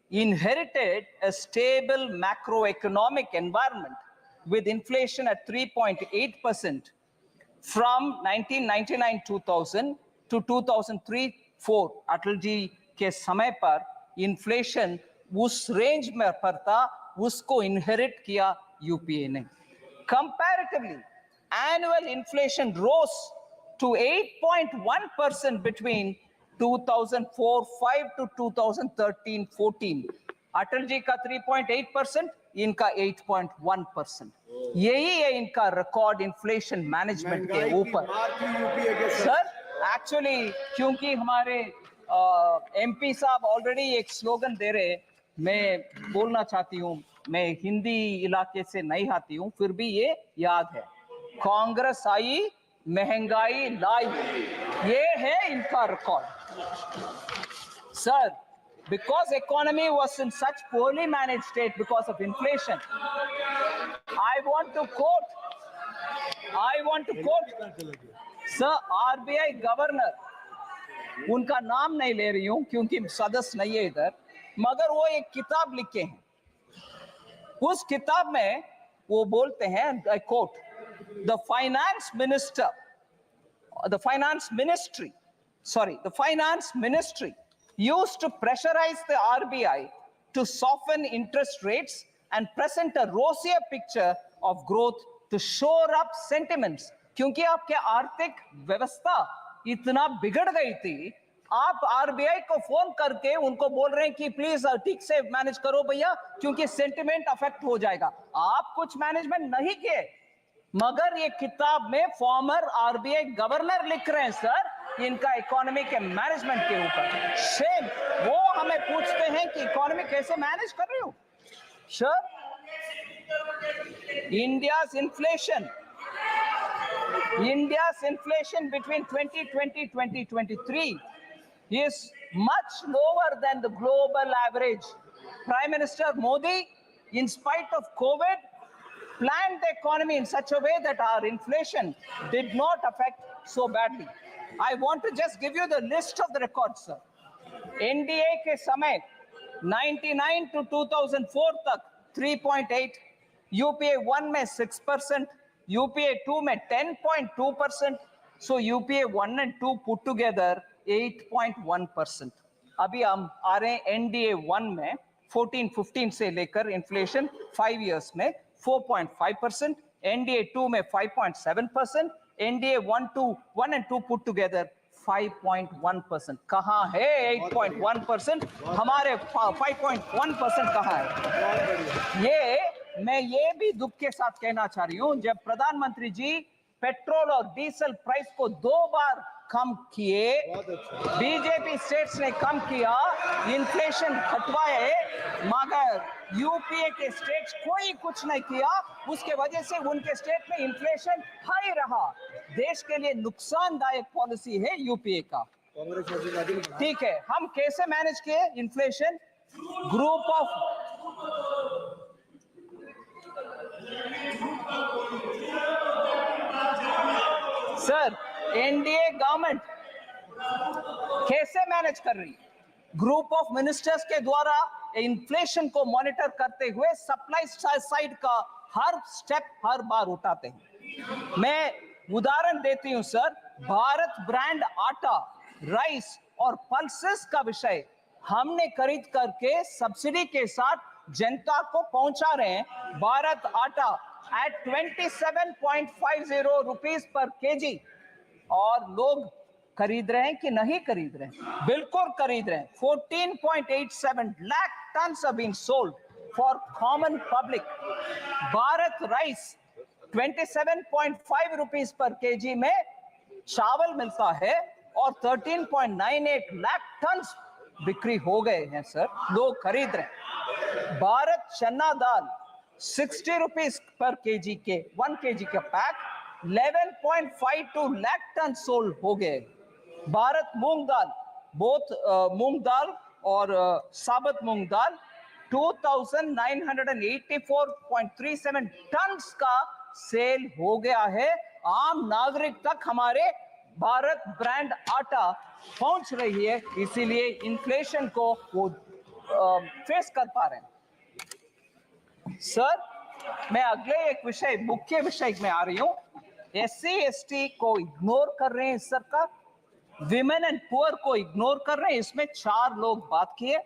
inherited a stable macroeconomic environment with inflation at 3.8% from 1999-2000 to 2003 2004 Atal ji के समय पर इन्फ्लेशन उस रेंज में पर था, उसको इनहेरिट किया यूपीए ने. Comparatively, annual inflation rose to 8.1% between 2004-5 to 2013-14. Atal ji का 3.8%, इनका 8.1%. यही है इनका रिकॉर्ड इन्फ्लेशन मैनेजमेंट के ऊपर. सर एक्चुअली क्योंकि हमारे एमपी साहब ऑलरेडी एक स्लोगन दे रहे, मैं बोलना चाहती हूँ, मैं हिंदी इलाके से नहीं आती हूँ, फिर भी ये याद है. कांग्रेस आई, महंगाई लाई, ये है इनका record. Sir, because economy was in such poorly managed state because of inflation, I want to quote sir, RBI governor, उनका नाम नहीं ले रही हूं क्योंकि सदस्य नहीं है इधर, मगर वो एक किताब लिखे हैं. उस किताब में वो बोलते हैं, I quote, the finance ministry used to pressurize the RBI to soften interest rates and present a rosier picture of growth to shore up sentiments. क्योंकि आपके आर्थिक व्यवस्था इतना बिगड़ गई थी, आप आरबीआई को फोन करके उनको बोल रहे हैं कि प्लीज ठीक से मैनेज करो भैया, क्योंकि सेंटिमेंट अफेक्ट हो जाएगा. आप कुछ मैनेजमेंट नहीं किए, मगर ये किताब में फॉर्मर आरबीआई गवर्नर लिख रहे हैं सर इनका इकोनॉमी के मैनेजमेंट के ऊपर. शेम. वो हमें पूछते हैं कि इकोनॉमी कैसे मैनेज कर रहे हो. Sir, India's inflation between 2020-2023 is much lower than the global average. Prime Minister Modi, in spite of COVID, planned the economy in such a way that our inflation did not affect so badly. I want to just give you the list of the records, sir. NDA के समय 99 to 2004 तक 3.8, UPA 1 में 6%, UPA 2 में 10.2%, so UPA 1 and 2 put together 8.1%. अभी हम आ रहे हैं NDA 1 में 14-15 से लेकर इन्फ्लेशन 5 years में 4.5%, NDA 2 में 5.7%, NDA 1 and 2 put together 5.1%. कहाँ है 8.1%? हमारे 5.1% कहाँ है? मैं ये भी दुख के साथ कहना चाह रही हूँ, जब प्रधानमंत्री जी पेट्रोल और डीजल प्राइस को 2 बार कम किए, बीजेपी स्टेट्स ने कम किया, इन्फ्लेशन हटवाए, मगर यूपीए के स्टेट्स कोई कुछ नहीं किया. उसके वजह से उनके स्टेट में इन्फ्लेशन हाई रहा. देश के लिए नुकसानदायक पॉलिसी है यूपीए का. ठीक है, हम कैसे मैनेज किए inflation? Group of sir, NDA government कैसे मैनेज कर रही? ग्रुप ऑफ मिनिस्टर्स के द्वारा इन्फ्लेशन को मॉनिटर करते हुए सप्लाई साइड का हर स्टेप हर बार उठाते हैं. मैं उदाहरण देती हूं सर, भारत ब्रांड आटा, राइस और पल्सेस का विषय हमने खरीद करके सब्सिडी के साथ जनता को पहुंचा रहे हैं. भारत आटा at 27.50 rupees per kg, और लोग खरीद रहे हैं कि नहीं खरीद रहे हैं? बिल्कुल खरीद रहे हैं. 14.87 lakh tons have been sold for common public. Bharat rice 27.5 rupees per kg में चावल मिलता है और 13.98 lakh tons बिक्री हो गए हैं सर, लोग खरीद रहे हैं. भारत चना दाल 60 rupees per kg के 1 kg का पैक 11.52 lakh टन सोल्ड हो गए. भारत मूंग दाल, बोथ मूंग दाल और साबुत मूंग दाल 2984.37 टन का सेल हो गया है. आम नागरिक तक हमारे भारत ब्रांड आटा पहुंच रही है, इसीलिए इन्फ्लेशन को वो फेस कर पा रहे हैं. सर, मैं अगले एक विषय, मुख्य विषय में आ रही हूं. SC ST को इग्नोर कर रहे हैं सरकार. विमेन एंड पुअर को इग्नोर कर रहे हैं। इसमें 4 लोग बात किए,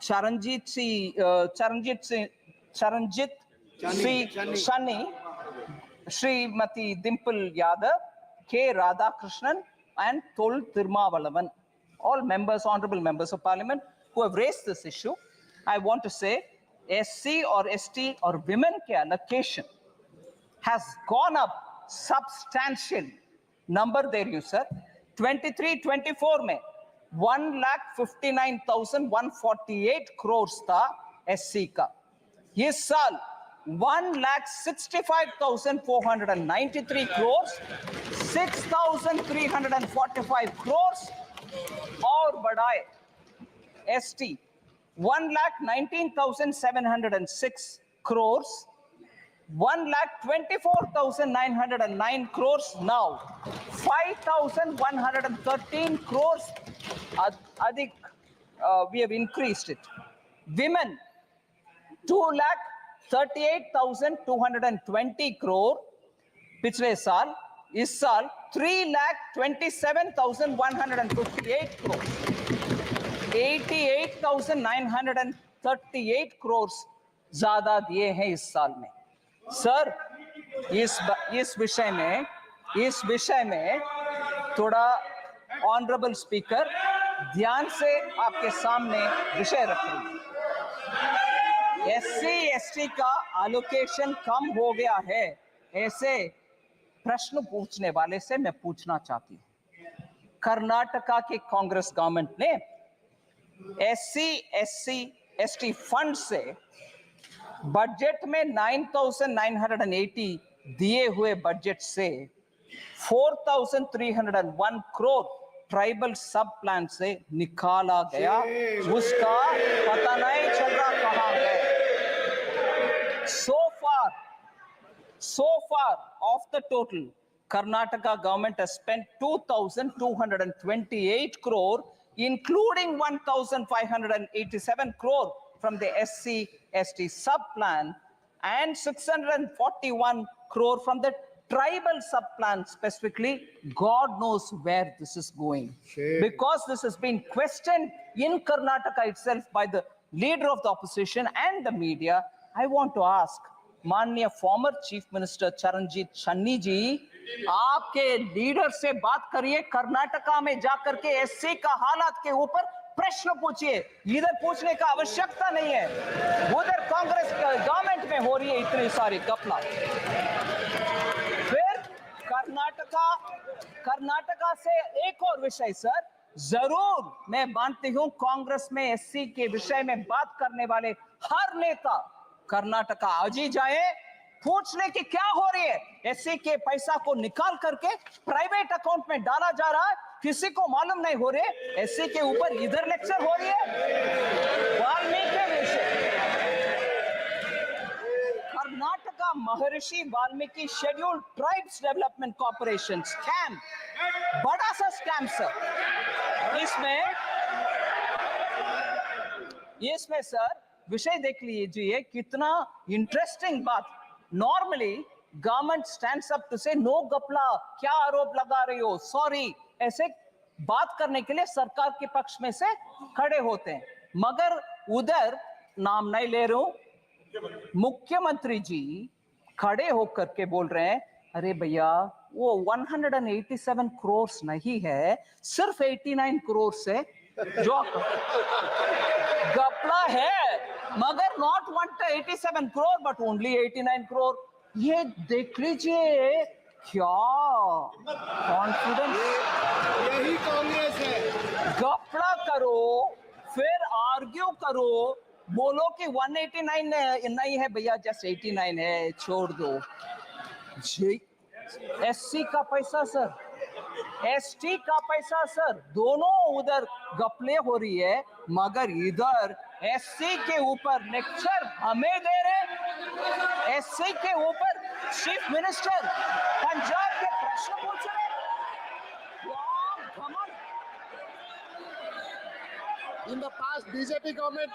चरणजीत शनी, श्रीमती डिम्पल यादव, के Radhakrishnan and Tol Tirmavalavan, all members, honorable members of parliament who have raised this issue. I want to say SC or ST or women ke allocation has gone up substantially. Number there you sir, 23-24 में 1,59,148 crores था SC का. इस साल 1,65,493 crores, 6,345 crores और बढ़ाए ST 1,19,706 crores, 1,24,909 crores now, 5,113 crores अधिक we have increased it. Women 2,38,220 crore पिछले साल, इस साल 3,27,158 crore, 88,938 crores ज्यादा दिए हैं इस साल में. सर इस विषय में थोड़ा ऑनरेबल स्पीकर ध्यान से आपके सामने विषय रख रही हूं. SC ST का एलोकेशन कम हो गया है, ऐसे प्रश्न पूछने वाले से मैं पूछना चाहती हूं. कर्नाटका के कांग्रेस गवर्नमेंट ने SC SC ST फंड से बजट में 9,980 दिए हुए बजट से 4,301 करोड़ ट्राइबल सब प्लान से निकाला गया. उसका पता नहीं चल रहा कहां गए. So far of the total, Karnataka government has spent 2,228 crore, including 1,587 crore from the SC ST sub-plan and 641 crore from the tribal sub-plan specifically. God knows where this is going. Because this has been questioned in Karnataka itself by the leader of the opposition and the media. I want to ask माननीय former chief minister Charanjit Shanni जी, आपके leader से बात करिए, कर्नाटका में जाकर के SC का हालात के ऊपर प्रश्न पूछिए. इधर पूछने का आवश्यकता नहीं है, उधर कांग्रेस गवर्नमेंट में हो रही है इतनी सारी घपला. फिर कर्नाटका से एक और विषय सर, जरूर मैं मानती हूं कांग्रेस में SC के विषय में बात करने वाले हर नेता कर्नाटका आज ही जाए, पूछ ले कि क्या हो रही है. SC के पैसा को निकाल करके प्राइवेट अकाउंट में डाला जा रहा है, किसी को मालूम नहीं हो रहे. SC के ऊपर इधर लेक्चर हो रही है. वाल्मीकि विषय, कर्नाटका महर्षि Valmiki scheduled tribes development corporation scam, बड़ा सा स्कैम सर. इसमें सर विषय देख लीजिए, कितना इंटरेस्टिंग बात. Normally government stands up to say no गपला, क्या आरोप लगा रही हो, सॉरी, ऐसे बात करने के लिए सरकार के पक्ष में से खड़े होते हैं. मगर उधर नाम नहीं ले रहा हूं, मुख्यमंत्री जी खड़े होकर के बोल रहे हैं, अरे भैया वो 187 करोड़ नहीं है, सिर्फ 89 करोड़ से जो गपला है, मगर not 187 crore but only 89 crore. ये देख लीजिए क्या कॉन्फिडेंस. यही कांग्रेस है. गपला करो, फिर आर्ग्यू करो, बोलो कि 189 नहीं है भैया, जस्ट 89 है, छोड़ दो. SC का पैसा सर, ST का पैसा सर, दोनों उधर गपले हो रही है, मगर इधर SC के ऊपर लेक्चर हमें दे रहे. SC के ऊपर चीफ मिनिस्टर पंजाब के प्रश्न पूछ रहे. In the past BJP government,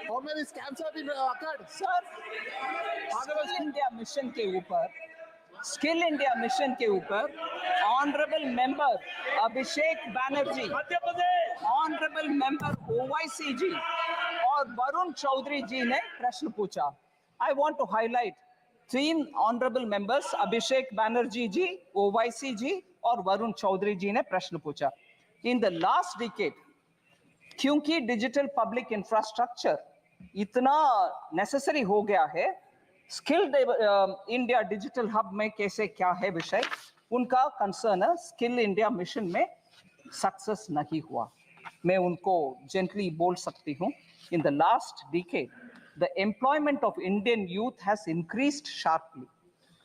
how many scams have been occurred? Sir, skill India mission के ऊपर स्किल इंडिया मिशन के ऊपर ऑनरेबल मेंबर अभिषेक बैनर्जी, ऑनरेबल मेंबर ओवैसी जी और वरुण चौधरी जी ने प्रश्न पूछा. I want to highlight 3 honorable members, अभिषेक बैनर्जी जी, ओवैसी जी और वरुण चौधरी जी ने प्रश्न पूछा. In the last decade, क्योंकि डिजिटल पब्लिक इंफ्रास्ट्रक्चर इतना नेसेसरी हो गया है, स्किल्ड इंडिया डिजिटल हब में कैसे क्या है विषय, उनका कंसर्न है स्किल इंडिया मिशन में सक्सेस नहीं हुआ. मैं उनको जेंटली बोल सकती हूँ. In the last decade the employment of Indian youth has increased sharply,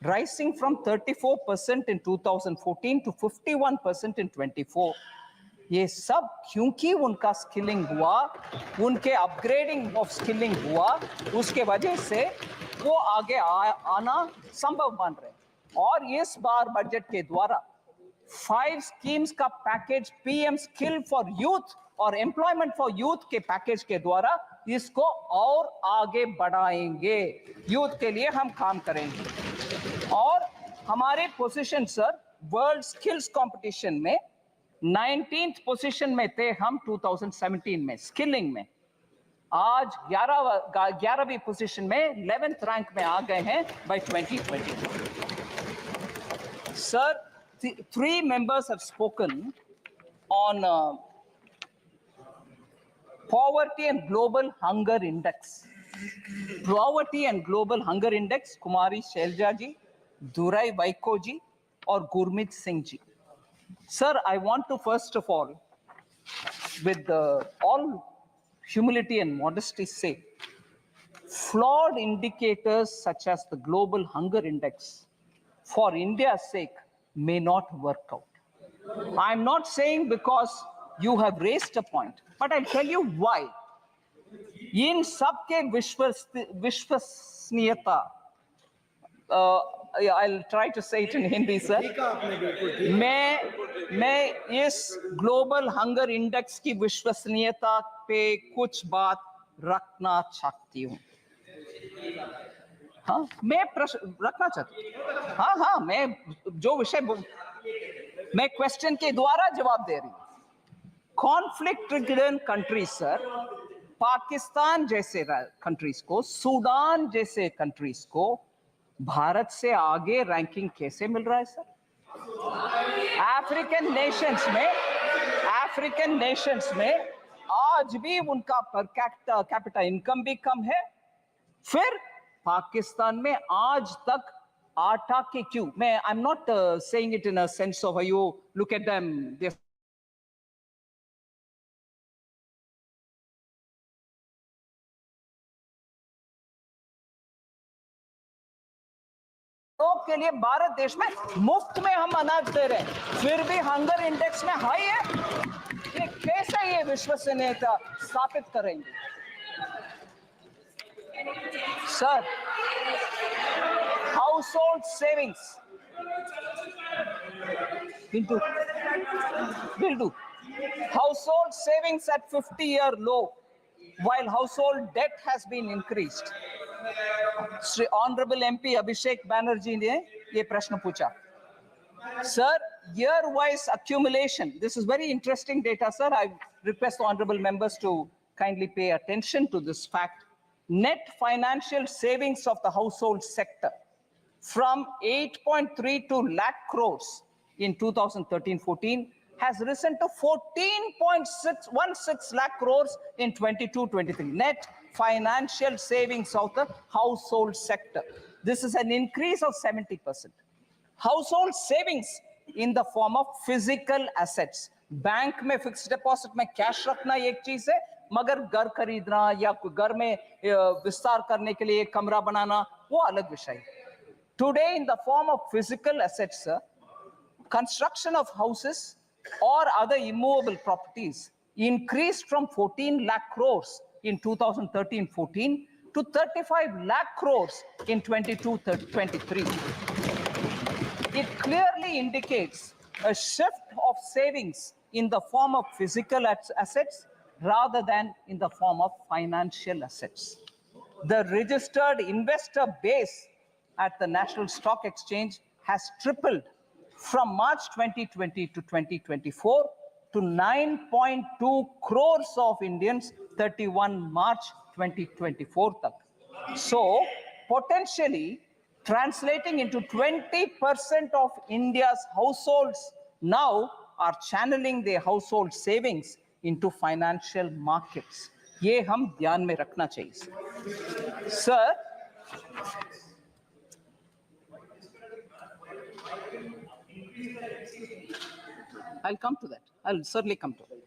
rising from 34% in 2014 to 51% in 24. ये सब क्योंकि उनका स्किलिंग हुआ, उनके अपग्रेडिंग ऑफ स्किलिंग हुआ, उसके वजह से वो आगे आना संभव बन रहे. और इस बार बजट के द्वारा 5 स्कीम्स का package PM skill for youth और एम्प्लॉयमेंट फॉर यूथ के पैकेज के द्वारा इसको और आगे बढ़ाएंगे. यूथ के लिए हम काम करेंगे. और हमारे position sir world skills competition में 19th पोजीशन में थे हम 2017 में स्किलिंग में. आज 11वीं पोजीशन में 11th रैंक में आ गए हैं bye 2020. Sir 3 members have spoken on poverty and global hunger index. Poverty and global hunger index, कुमारी शैलजा जी, दुराई वाइको जी और Gurmeet Singh ji. Sir, I want to first of all, with all humility and modesty say, flawed indicators such as the global hunger index for India's sake may not work out. I'm not saying because you have raised a point, but I'll tell you why. इन सबके विश्वसनीयता, I'll try to say it in Hindi, sir. मैं इस global hunger index की विश्वसनीयता पे कुछ बात रखना चाहती हूँ. हाँ, मैं प्रश्न रखना चाहती हूँ. हाँ, मैं जो विषय मैं क्वेश्चन के द्वारा जवाब दे रही हूँ. Conflict ridden countries sir, Pakistan जैसे कंट्रीज को, सूडान जैसे कंट्रीज को भारत से आगे रैंकिंग कैसे मिल रहा है सर? अफ्रीकन नेशंस में आज भी उनका पर कैपिटा इनकम भी कम है. फिर पाकिस्तान में आज तक आटा के क्यों, मैं I am not saying it in a sense of you look at them, लोग के लिए भारत देश में मुफ्त में हम अनाज दे रहे हैं, फिर भी हंगर इंडेक्स में हाई है. ये कैसे ये विश्वसनीयता स्थापित करेंगे sir? House hold savings will do. Household savings at 50-year low, while household debt has been increased. Sri Honorable MP Abhishek Banerjee ने ये प्रश्न पूछा. Sir, year-wise accumulation. This is very interesting data, sir. I request the honorable members to kindly pay attention to this fact. Net financial savings of the household sector from 8.32 lakh crores in 2013-14 has risen to 14.616 lakh crores in 22-23. Net financial savings of the household sector. This is an increase of 70%. Household savings in the form of physical assets. Bank में fixed deposit में cash रखना एक चीज है, मगर घर खरीदना या घर में विस्तार करने के लिए कमरा बनाना वो अलग विषय है. Today in the form of physical assets, sir, construction of houses or other immovable properties increased from 14 lakh crores in 2013-14 to 35 lakh crores in 22-23. It clearly indicates a shift of savings in the form of physical assets rather than in the form of financial assets. The registered investor base at the National Stock Exchange has tripled from March 2020 to 2024 to 9.2 crores of Indians 31 March 2024 tak. So potentially translating into 20% of India's households now are channeling their household savings into financial markets. ये हम ध्यान में रखना चाहिए sir. I'll come to that. I'll certainly come to it.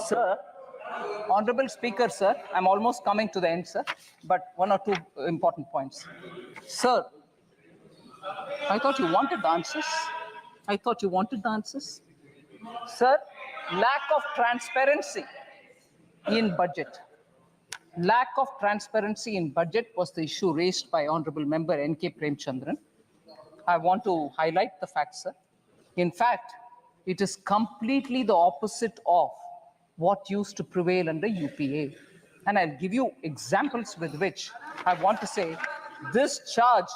Sir, Honorable Speaker, sir, I'm almost coming to the end, sir, but one or two important points. Sir, I thought you wanted the answers. I thought you wanted the answers. Sir, lack of transparency in budget. Lack of transparency in budget was the issue raised by Honorable Member N.K. Premchandran. I want to highlight the fact, sir. In fact, it is completely the opposite of what used to prevail under UPA. And I'll give you examples with which I want to say this charge,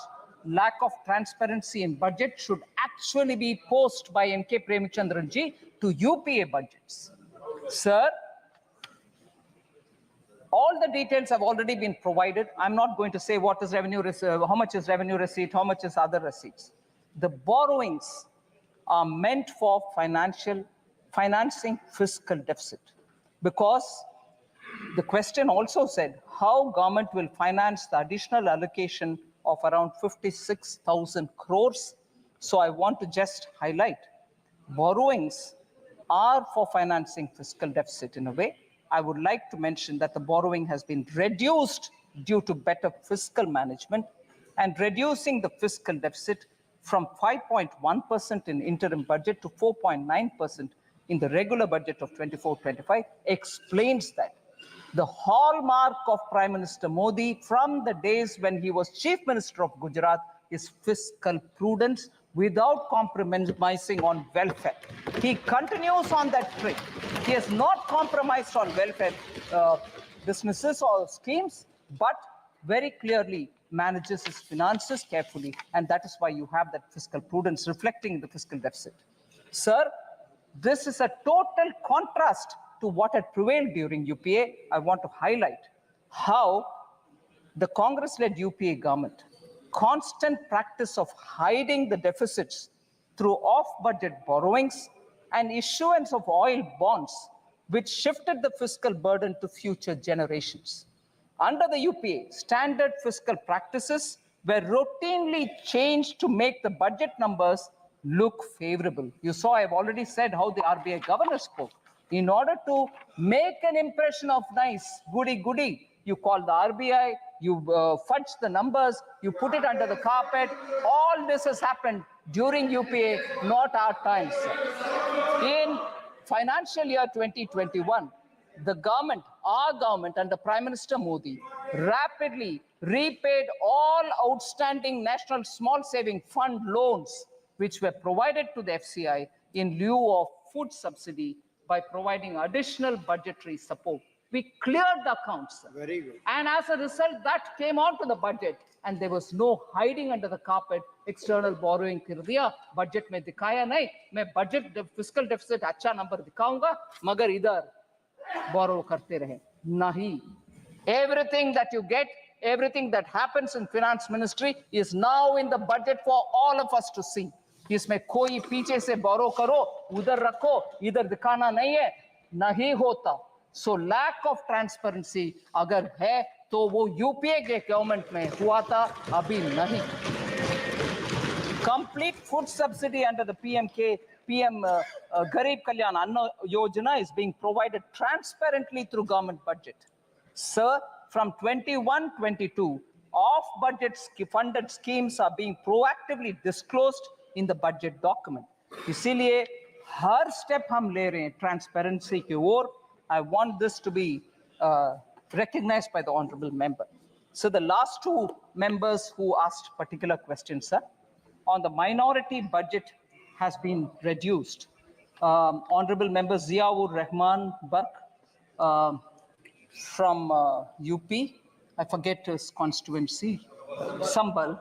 lack of transparency in budget, should actually be posed by N.K. Premchandran ji to UPA budgets. Sir, all the details have already been provided. I'm not going to say what is revenue, how much is revenue receipt, how much is other receipts. The borrowings are meant for financing fiscal deficit, because the question also said how government will finance the additional allocation of around 56,000 crores. So I want to just highlight borrowings are for financing fiscal deficit in a way. I would like to mention that the borrowing has been reduced due to better fiscal management, and reducing the fiscal deficit from 5.1% in interim budget to 4.9% in the regular budget of 24-25 explains that. The hallmark of Prime Minister Modi from the days when he was Chief Minister of Gujarat is fiscal prudence without compromising on welfare. He continues on that track. He has not compromised on welfare businesses or schemes, but very clearly manages his finances carefully, and that is why you have that fiscal prudence reflecting in the fiscal deficit. Sir, this is a total contrast to what had prevailed during UPA. I want to highlight how the Congress-led UPA government constant practice of hiding the deficits through off-budget borrowings and issuance of oil bonds, which shifted the fiscal burden to future generations. Under the UPA, standard fiscal practices were routinely changed to make the budget numbers look favorable. You saw, I've already said how the RBI governor spoke. In order to make an impression of nice, goody-goody, you call the RBI, you fudge the numbers, you put it under the carpet. All this has happened during UPA, not our times. In financial year 2021, the government, our government under Prime Minister Modi, rapidly repaid all outstanding National Small Saving Fund loans which were provided to the FCI in lieu of food subsidy by providing additional budgetary support. We cleared the accounts. Sir. Very good. And as a result, that came onto the budget, and there was no hiding under the carpet. External borrowing कर दिया, budget में दिखाया नहीं. मैं budget fiscal deficit अच्छा number दिखाऊंगा, मगर इधर borrow करते रहे. नहीं. Everything that you get, everything that happens in finance ministry is now in the budget for all of us to see. इसमें कोई पीछे से borrow करो, उधर रखो, इधर दिखाना नहीं है, नहीं होता. So lack of transparency अगर है तो वो यूपीए के गवर्नमेंट में हुआ था, अभी नहीं. Complete food subsidy under the PM Garib Kalyan Anna Yojana is being provided transparently through government budget. Sir, from 21-22, off-budget funded schemes are being proactively disclosed in the budget document. इसीलिए हर step हम ले रहे हैं transparency की ओर. I want this to be recognized by the honorable member. So the last two members who asked particular questions, sir, on the minority budget has been reduced. Honorable member Ziaur Rahman Burke from UP, I forget his constituency. Sambal.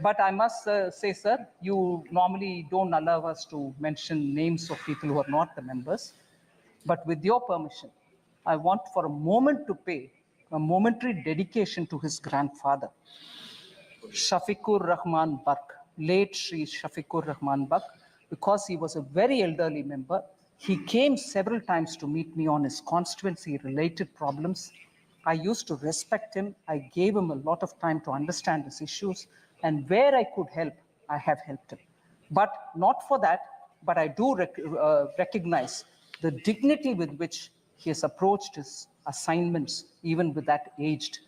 But I must say, sir, you normally don't allow us to mention names of people who are not the members. But with your permission, I want for a moment to pay a momentary dedication to his grandfather, Shafiqur Rahman Buck, late Sri Shafiqur Rahman Buck, because he was a very elderly member. He came several times to meet me on his constituency-related problems. I used to respect him. I gave him a lot of time to understand his issues, and where I could help, I have helped him. But not for that, but I do recognize the dignity with which he has approached his assignments, even with that aged,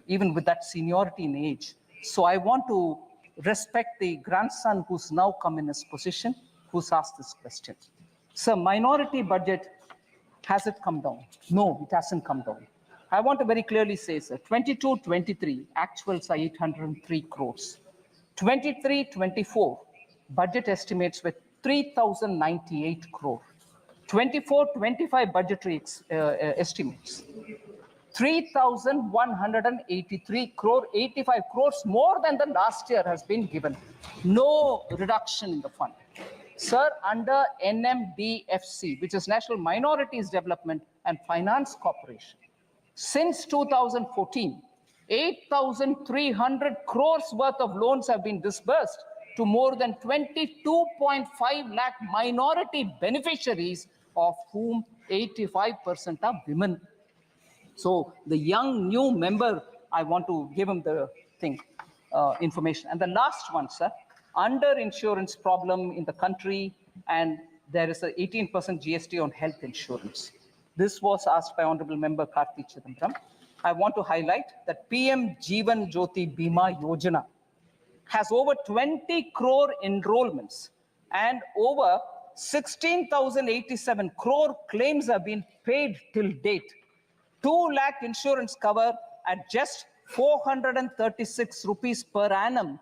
even with that seniority in age. So I want to respect the grandson who's now come in his position, who's asked this question. So minority budget, has it come down? No, it hasn't come down. I want to very clearly say, sir, 22-23, actuals are 803 crores. 23-24, budget estimates were 3,098 crore. 24-25 budgetary estimates, 3,183 crore, 85 crores more than the last year has been given. No reduction in the fund. Sir, under NMDFC, which is National Minorities Development and Finance Corporation, since 2014, 8,300 crores worth of loans have been disbursed to more than 22.5 lakh minority beneficiaries, of whom 85% are women. So the young new member, I want to give him the information. And the last one, sir, under insurance problem in the country, and there is an 18% GST on health insurance. This was asked by Honorable Member Karthi Chidambaram. I want to highlight that PM Jeevan Jyoti Bima Yojana has over 20 crore enrollments and over 16,087 crore claims have been paid till date. 2 lakh insurance cover at just 436 rupees per annum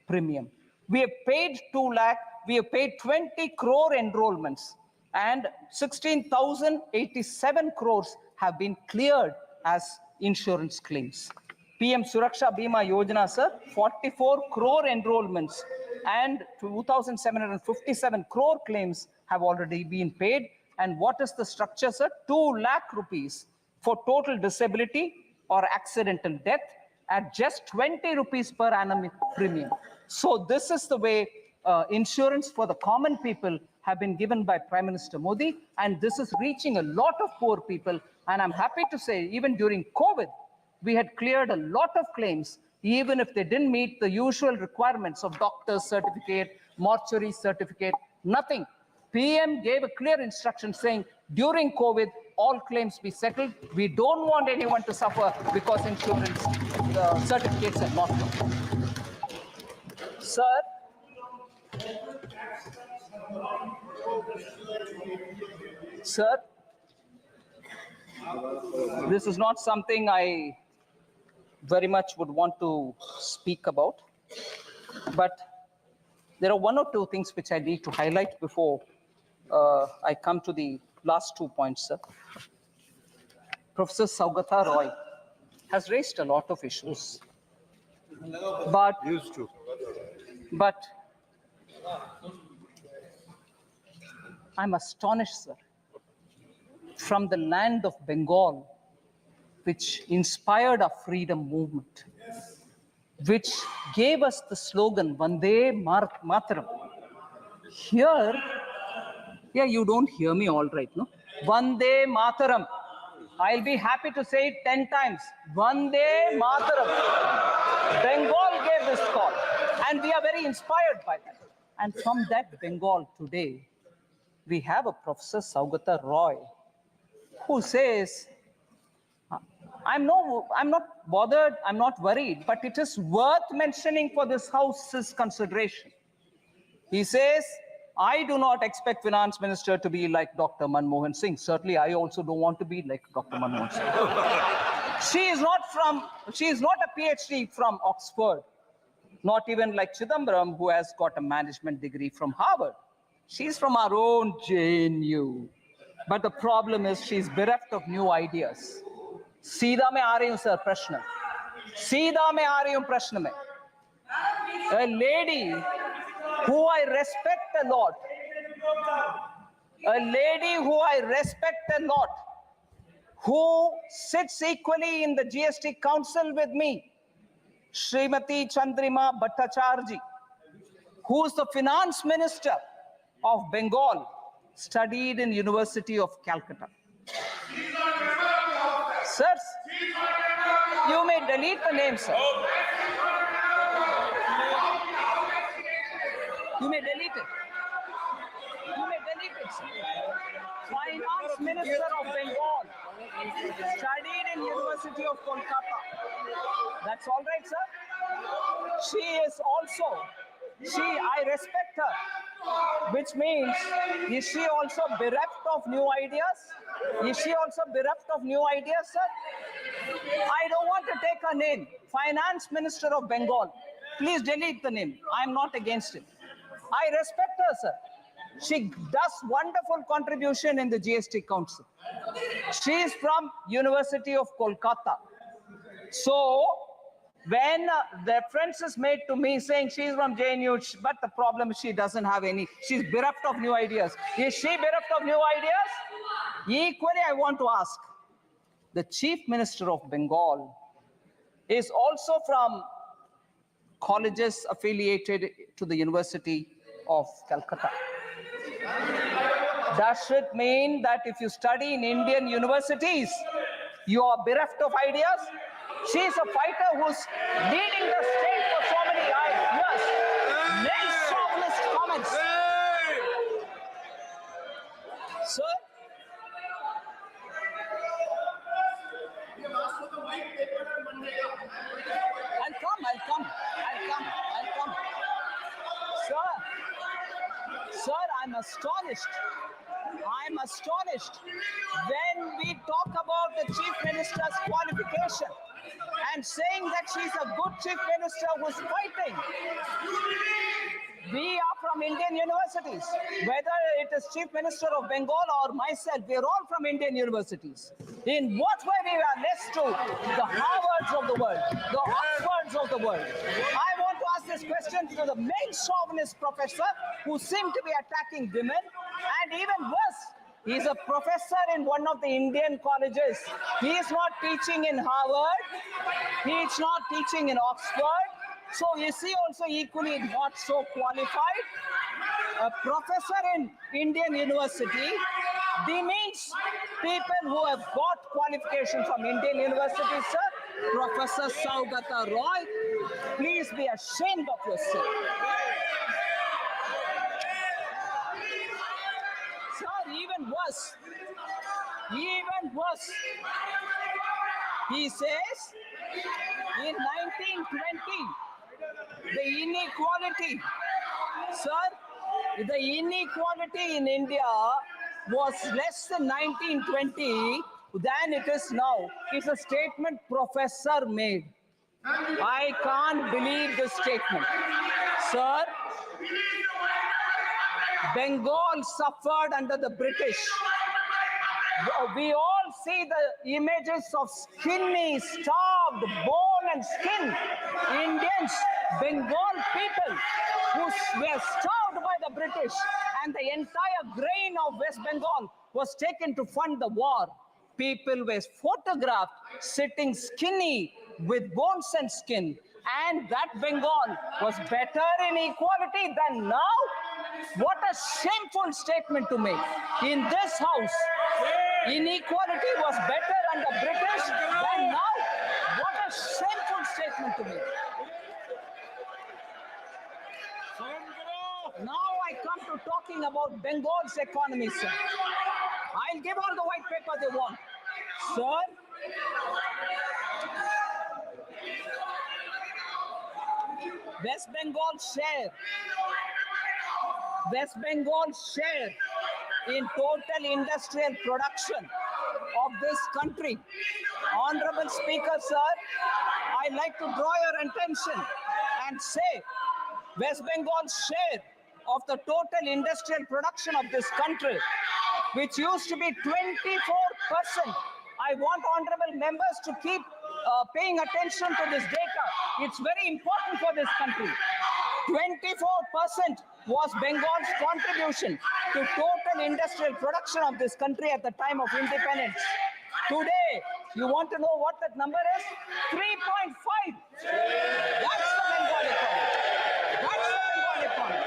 premium. We have paid 2 lakh, we have paid 20 crore enrollments, and 16,087 crores have been cleared as insurance claims. PM Suraksha Bima Yojana, sir, 44 crore enrollments and 2,757 crore claims have already been paid. And what is the structure, sir? 2 lakh rupees for total disability or accidental death at just 20 rupees per annum premium. So this is the way insurance for the common people have been given by Prime Minister Modi, and this is reaching a lot of poor people. And I'm happy to say, even during COVID, we had cleared a lot of claims, even if they didn't meet the usual requirements of doctor's certificate, mortuary certificate, nothing. PM gave a clear instruction saying, during COVID, all claims be settled. We don't want anyone to suffer because insurance certificates are not done. Sir, this is not something I very much would want to speak about, but there are one or two things which I need to highlight before I come to the last 2 points, sir. Professor Saugata Roy has raised a lot of issues, but I'm astonished, sir, from the land of Bengal, which inspired our freedom movement, which gave us the slogan, Vande Mataram. Here, you don't hear me all right, no? Vande Mataram. I'll be happy to say it 10 times. Vande Mataram. Bengal gave this call, and we are very inspired by that. And from that Bengal today, we have a Professor Saugata Roy, who says, I'm not bothered, I'm not worried, but it is worth mentioning for this House's consideration. He says, I do not expect Finance Minister to be like Dr. Manmohan Singh. Certainly, I also don't want to be like Dr. Manmohan Singh. She is not a PhD from Oxford, not even like Chidambaram, who has got a management degree from Harvard. She's from our own JNU. But the problem is she's bereft of new ideas. सीधा मैं आ रही हूं sir प्रश्न. सीधा मैं आ रही हूं प्रश्न में. A lady who I respect a lot, a lady who I respect a lot, who sits equally in the GST Council with me, Srimati Chandrima Bhattacharya, who is the finance minister of Bengal, studied in University of Calcutta. Sir, you may delete the name, sir. You may delete it. You may delete it, sir. Finance Minister of Bengal, studied in University of Kolkata. That's all right, sir. She is also, I respect her, which means, is she also bereft of new ideas? Is she also bereft of new ideas, sir? I don't want to take her name. Finance Minister of Bengal. Please delete the name. I'm not against it. I respect her, sir. She does wonderful contribution in the GST Council. She is from University of Kolkata. So, when reference is made to me saying she's from JNU, but the problem is she doesn't have any, she's bereft of new ideas. Is she bereft of new ideas? Equally, I want to ask, the Chief Minister of Bengal is also from colleges affiliated to the University of Calcutta. Does it mean that if you study in Indian universities, you are bereft of ideas? She is a fighter who's leading the state for so many years. Many chauvinist comments. Sir? I'll come. Sir, I'm astonished when we talk about the Chief Minister's qualification and saying that she's a good Chief Minister who's fighting. We are from Indian universities. Whether it is Chief Minister of Bengal or myself, we are all from Indian universities. In what way we are less to the Harvards of the world, the Oxfords of the world? I want to ask this question to the main chauvinist professor who seem to be attacking women, and even worse, he is a professor in one of the Indian colleges. He is not teaching in Harvard. He is not teaching in Oxford. So is he also equally not so qualified? A professor in Indian university, they means people who have got qualification from Indian universities, sir. Professor Saugata Roy, please be ashamed of yourself. Sir, even worse, he says in 1920, the inequality, sir, the inequality in India was less than 1920 than it is now. It's a statement professor made. I can't believe this statement. Sir, Bengal suffered under the British. We all see the images of skinny, starved, bone and skin Indians, Bengal people who were starved by the British, and the entire grain of West Bengal was taken to fund the war. People were photographed sitting skinny with bones and skin, and that Bengal was better in equality than now? What a shameful statement to make. In this house, inequality was better under British than now? What a shameful statement to make. Now I come to talking about Bengal's economy, sir. I'll give all the white paper they want. Sir, West Bengal's share in total industrial production of this country. Honorable Speaker, sir, I'd like to draw your attention and say West Bengal's share of the total industrial production of this country, which used to be 24%. I want honorable members to keep paying attention to this data. It's very important for this country. 24% was Bengal's contribution to total industrial production of this country at the time of independence. Today, you want to know what that number is? 3.5. That's the Bengal economy. That's the Bengal economy.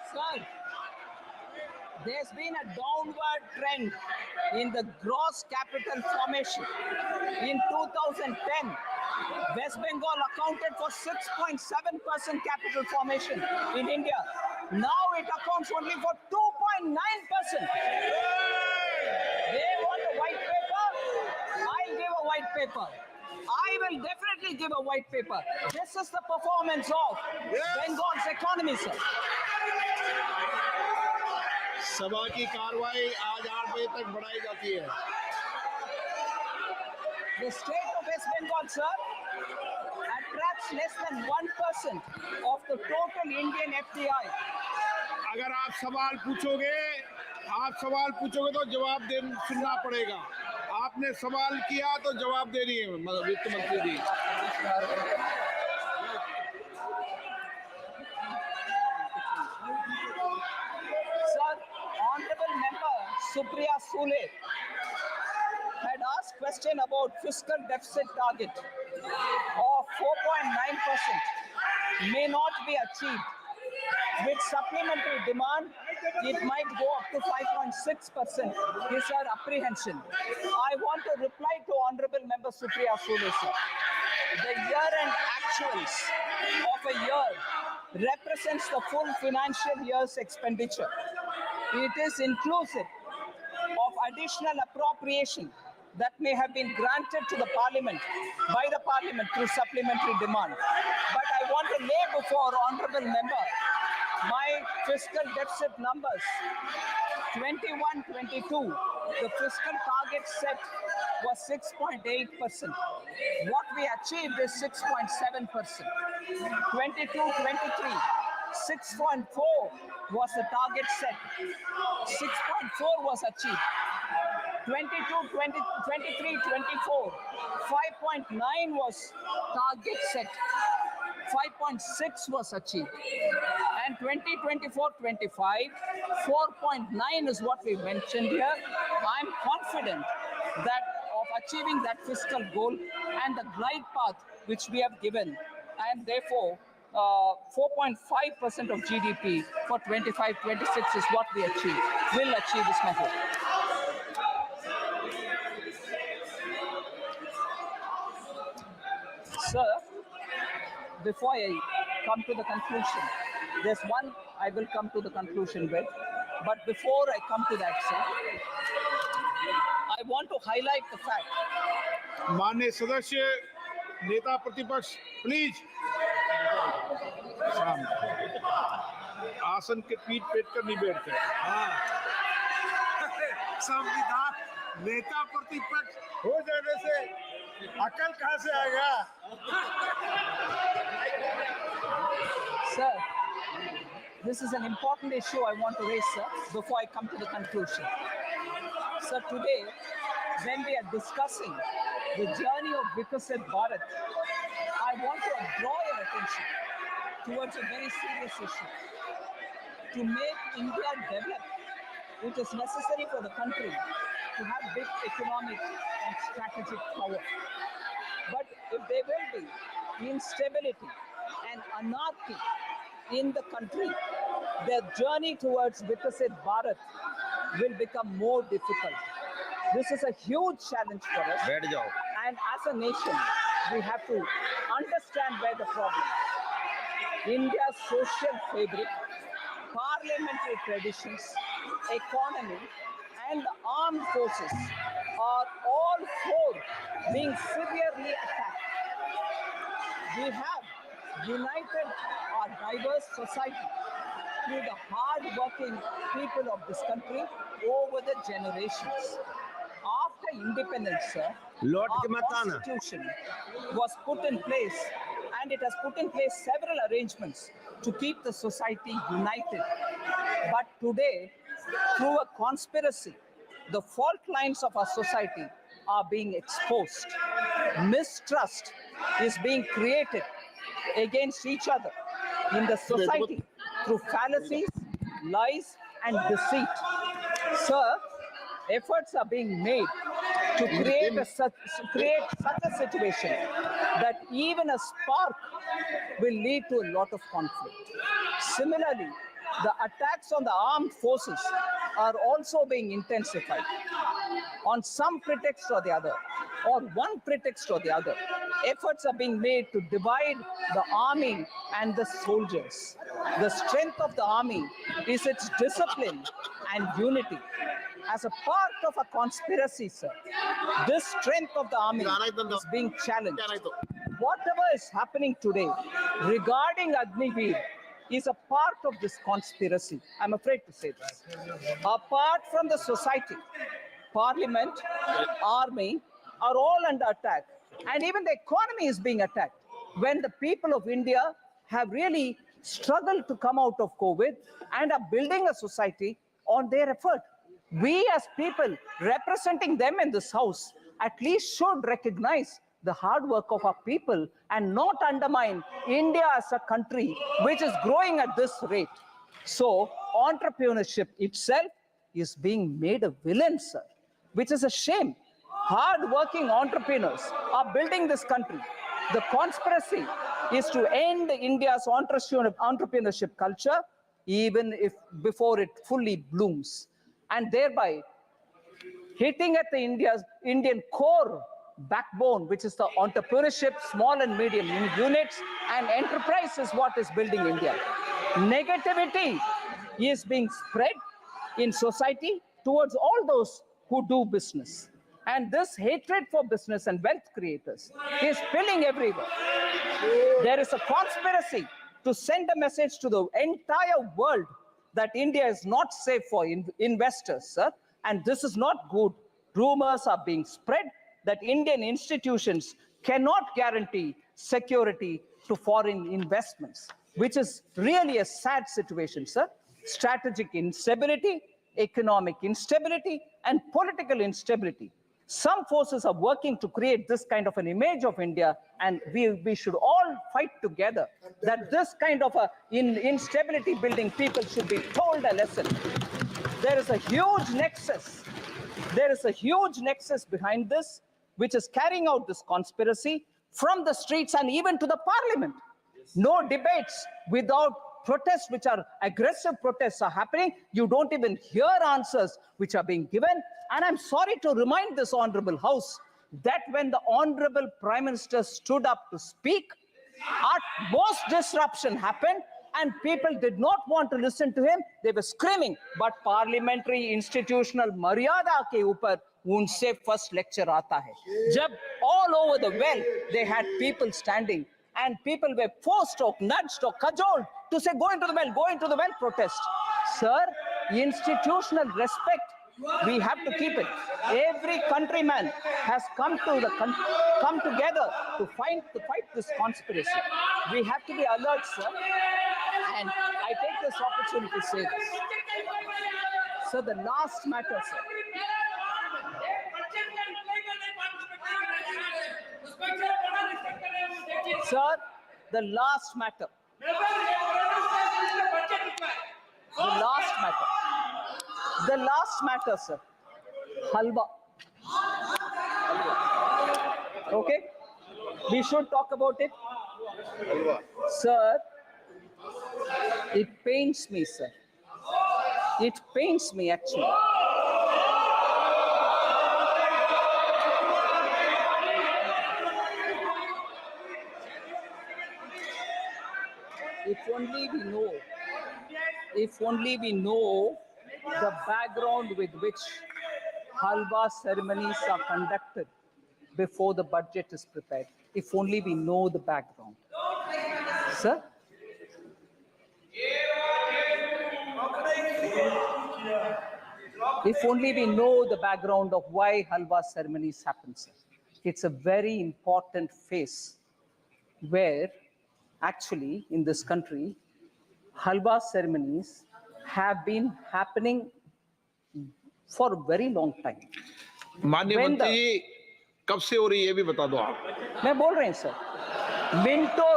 Sir, there's been a downward trend in the gross capital formation. In 2010, West Bengal accounted for 6.7% capital formation in India. Now it accounts only for 2.9%. They want a white paper, I'll give a white paper. I will definitely give a white paper. This is the performance of Bengal's economy, sir. सभा की कार्रवाई आज 8 बजे तक बढ़ाई जाती है। The state of West Bengal, sir, attracts less than 1% of the total Indian FDI. अगर आप सवाल पूछोगे तो जवाब सुनना पड़ेगा। आपने सवाल किया तो जवाब देनी है वित्त मंत्री जी। Sir, Honorable Member Supriya Sule had asked question about fiscal deficit target of 4.9% may not be achieved. With supplementary demand, it might go up to 5.6%. Is our apprehension. I want to reply to Honorable Member Supriya Sule, sir. The year-end actuals of a year represents the full financial year's expenditure. It is inclusive of additional appropriation that may have been granted to the Parliament by the Parliament through supplementary demand. But I want to lay before Honorable Member my fiscal deficit numbers. 21-22, the fiscal target set was 6.8%. What we achieved is 6.7%. 22-23, 6.4 was the target set. 6.4 was achieved. 23-24, 5.9 was target set. 5.6 was achieved. And 2024-25, 4.9 is what we mentioned here. I'm confident that of achieving that fiscal goal and the glide path which we have given, and therefore 4.5% of GDP for 25-26 is what we achieve. Will achieve this method. Sir, before I come to the conclusion, there's one I will come to the conclusion with. But before I come to that, sir, I want to highlight the fact. माननीय सदस्य, नेता प्रतिपक्ष, please आसन के पीठ पेट कर नहीं बैठते। संविधान नेता प्रतिपक्ष हो जाने से अकल कहाँ से आएगा? Sir, this is an important issue I want to raise, sir, before I come to the conclusion. Sir, today, when we are discussing the journey of Vikasit Bharat, I want to draw your attention towards a very serious issue. To make India develop, it is necessary for the country to have big economic and strategic power. But if there will be instability and anarchy in the country, their journey towards Vikasit Bharat will become more difficult. This is a huge challenge for us. And as a nation, we have to understand where the problem is. India's social fabric, parliamentary traditions, economy, and the armed forces are all four being severely attacked. We have united our diverse society through the hard-working people of this country over the generations. After independence, sir, our constitution was put in place and it has put in place several arrangements to keep the society united. But today, through a conspiracy, the fault lines of our society are being exposed. Mistrust is being created against each other in the society through fallacies, lies, and deceit. Sir, efforts are being made to create such a situation that even a spark will lead to a lot of conflict. Similarly, the attacks on the armed forces are also being intensified on some pretext or the other, or one pretext or the other. Efforts are being made to divide the army and the soldiers. The strength of the army is its discipline and unity. As a part of a conspiracy, sir, this strength of the army is being challenged. Whatever is happening today regarding Agniveer is a part of this conspiracy. I'm afraid to say this. Apart from the society, parliament, army are all under attack, and even the economy is being attacked when the people of India have really struggled to come out of COVID and are building a society on their effort. We as people representing them in this house at least should recognize the hard work of our people and not undermine India as a country which is growing at this rate. So entrepreneurship itself is being made a villain, sir, which is a shame. Hard-working entrepreneurs are building this country. The conspiracy is to end India's entrepreneurship culture, even if before it fully blooms, and thereby hitting at the Indian core backbone, which is the entrepreneurship, small and medium units, and enterprise is what is building India. Negativity is being spread in society towards all those who do business. And this hatred for business and wealth creators is spilling everywhere. There is a conspiracy to send a message to the entire world that India is not safe for investors, sir. And this is not good. Rumors are being spread that Indian institutions cannot guarantee security to foreign investments, which is really a sad situation, sir. Strategic instability, economic instability, and political instability. Some forces are working to create this kind of an image of India, and we should all fight together that this kind of instability building people should be told a lesson. There is a huge nexus. There is a huge nexus behind this, which is carrying out this conspiracy from the streets and even to the parliament. No debates without protests, which are aggressive protests are happening. You don't even hear answers which are being given. And I'm sorry to remind this honorable house that when the honorable Prime Minister stood up to speak, at most disruption happened and people did not want to listen to him. They were screaming, but parliamentary institutional maryada ke upar unse first lecture aata hai. Jab all over the well, they had people standing and people were forced or nudged or cajoled to say, go into the well, protest. Sir, institutional respect, we have to keep it. Every countryman has come together to fight this conspiracy. We have to be alert, sir. And I take this opportunity to say this. So the last matter, sir. Sir, the last matter. The last matter, sir. Halwa. Okay? We should talk about it. Sir, it pains me, sir. It pains me, actually. If only we know the background with which halwa ceremonies are conducted before the budget is prepared. If only we know the background. Sir? If only we know the background of why halwa ceremonies happen, sir. It's a very important phase where actually in this country, halwa ceremonies have been happening for a very long time. माननीय When मंत्री the- जी कब से हो रही है ये भी बता दो आप। मैं बोल रहे हैं सर, मिंटो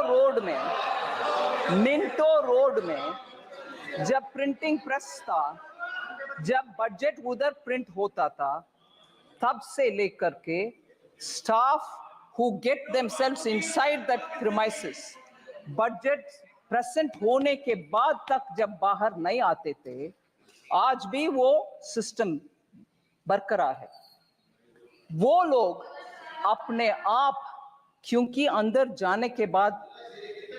रोड में जब प्रिंटिंग प्रेस था, जब बजट उधर प्रिंट होता था, तब से लेकर के staff who get themselves inside that premises, budget present होने के बाद तक जब बाहर नहीं आते थे, आज भी वो सिस्टम बरकरार है। वो लोग अपने आप, क्योंकि अंदर जाने के बाद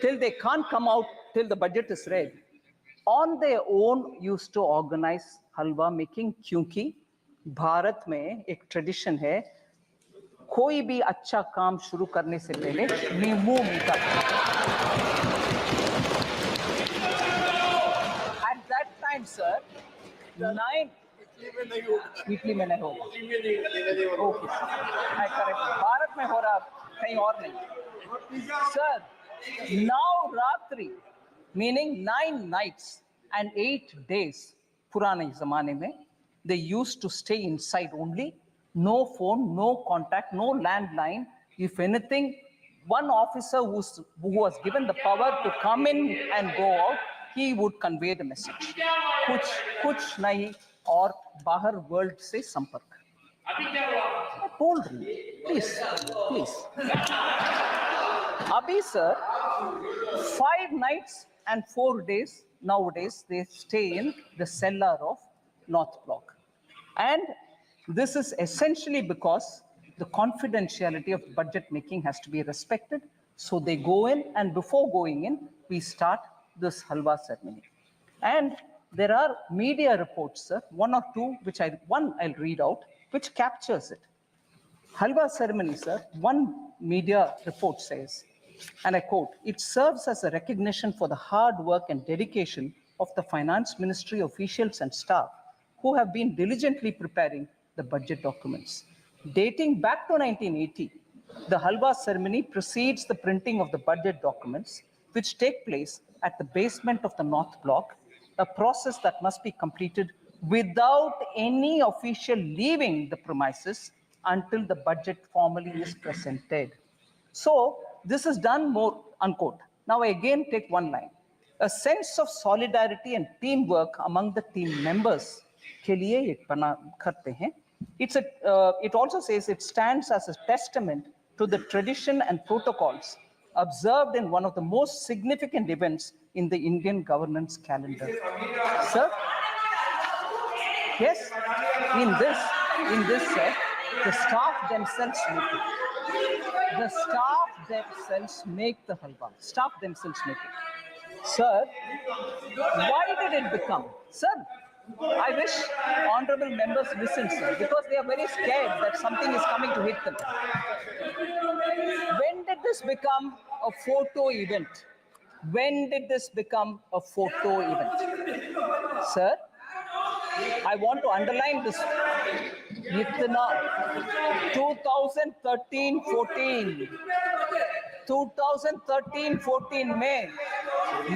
till they can't come out till the budget is read, on their own used to organize halwa making, क्योंकि भारत में एक ट्रेडिशन है, कोई भी अच्छा काम शुरू करने से पहले मुंह मीठा। At that time, sir, 9 Italy में नहीं होगा। ओके, भारत में हो रहा, कहीं और नहीं। Sir, Navratri meaning 9 nights and 8 days पुराने जमाने में they used to stay inside only, no phone, no contact, no landline. If anything, one officer who was given the power to come in and go out, he would convey the message. कुछ नहीं और बाहर world से संपर्क। बोल रही please. अभी sir 5 nights and 4 days nowadays they stay in the cellar of North Block, and this is essentially because the confidentiality of budget making has to be respected. So they go in, and before going in, we start this halwa ceremony. And there are media reports, sir, one or two, which I'll read out, which captures it. Halwa ceremony, sir, one media report says, and I quote, "It serves as a recognition for the hard work and dedication of the finance ministry officials and staff who have been diligently preparing the budget documents. Dating back to 1980, the halwa ceremony precedes the printing of the budget documents, which take place at the basement of the North Block, a process that must be completed without any official leaving the premises until the budget formally is presented." So this is done more, unquote. Now I again take one line. A sense of solidarity and teamwork among the team members के लिए ये बना करते हैं. It also says it stands as a testament to the tradition and protocols observed in one of the most significant events in the Indian governance calendar. Sir? Yes, in this set, the staff themselves make it. The staff themselves make the halwa. Staff themselves make it. Sir, why did it become? Sir, I wish honorable members listen, sir, because they are very scared that something is coming to hit them. When did this become a photo event? When did this become a photo event? Sir, I want to underline this. 2013-14 में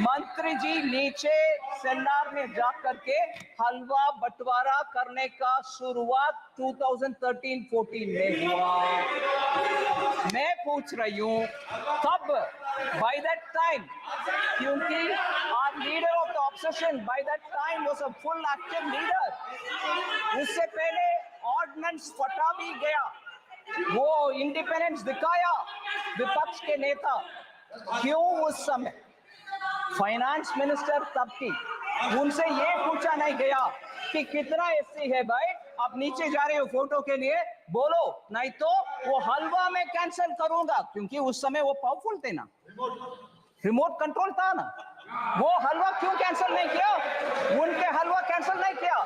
मंत्री जी नीचे सेल्लार में जाकर के हलवा बंटवारा करने का शुरुआत 2013-14 में हुआ। मैं पूछ रही हूँ तब, by that time, क्योंकि our leader of the opposition by that time was a full active leader, उससे पहले ऑर्डिनेंस फटा भी गया, वो इंडिपेंडेंस दिखाया विपक्ष के नेता। क्यों उस समय फाइनेंस मिनिस्टर तब की, उनसे ये पूछा नहीं गया कि कितना एससी है भाई, आप नीचे जा रहे हो फोटो के लिए, बोलो नहीं तो वो हलवा में कैंसिल करूंगा, क्योंकि उस समय वो पावरफुल थे ना, रिमोट कंट्रोल था ना, वो हलवा क्यों कैंसिल नहीं किया, उनके हलवा कैंसिल नहीं किया,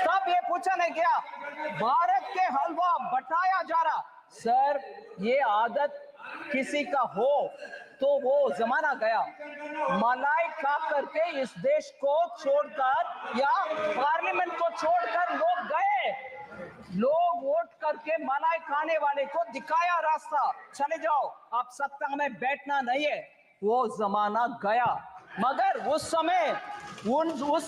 तब ये पूछा नहीं गया। भारत के हलवा बटाया जा रहा। सर, ये आदत किसी का हो तो वो जमाना गया। मलाई खा करके इस देश को छोड़कर या पार्लियामेंट को छोड़कर लोग गए, लोग वोट करके मलाई खाने वाले को दिखाया रास्ता, चले जाओ, आप सत्ता में बैठना नहीं है। वो जमाना गया। मगर उस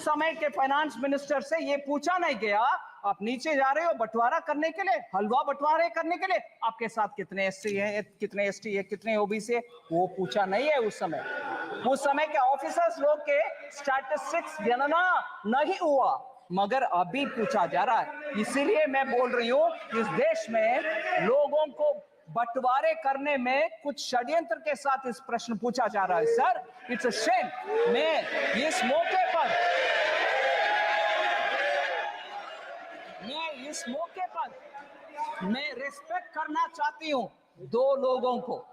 समय के फाइनेंस मिनिस्टर से ये पूछा नहीं गया, आप नीचे जा रहे हो बंटवारा करने के लिए, हलवा बंटवारे करने के लिए, आपके साथ कितने एससी है, कितने एसटी है, कितने ओबीसी है, वो पूछा नहीं है। उस समय के ऑफिसर्स लोग के स्टैटिस्टिक्स गणना नहीं हुआ, मगर अभी पूछा जा रहा है। इसीलिए मैं बोल रही हूँ, इस देश में लोगों को बंटवारे करने में कुछ षड्यंत्र के साथ इस प्रश्न पूछा जा रहा है। Sir, it's a shame. मैं इस मौके पर मैं रिस्पेक्ट करना चाहती हूँ दो लोगों को।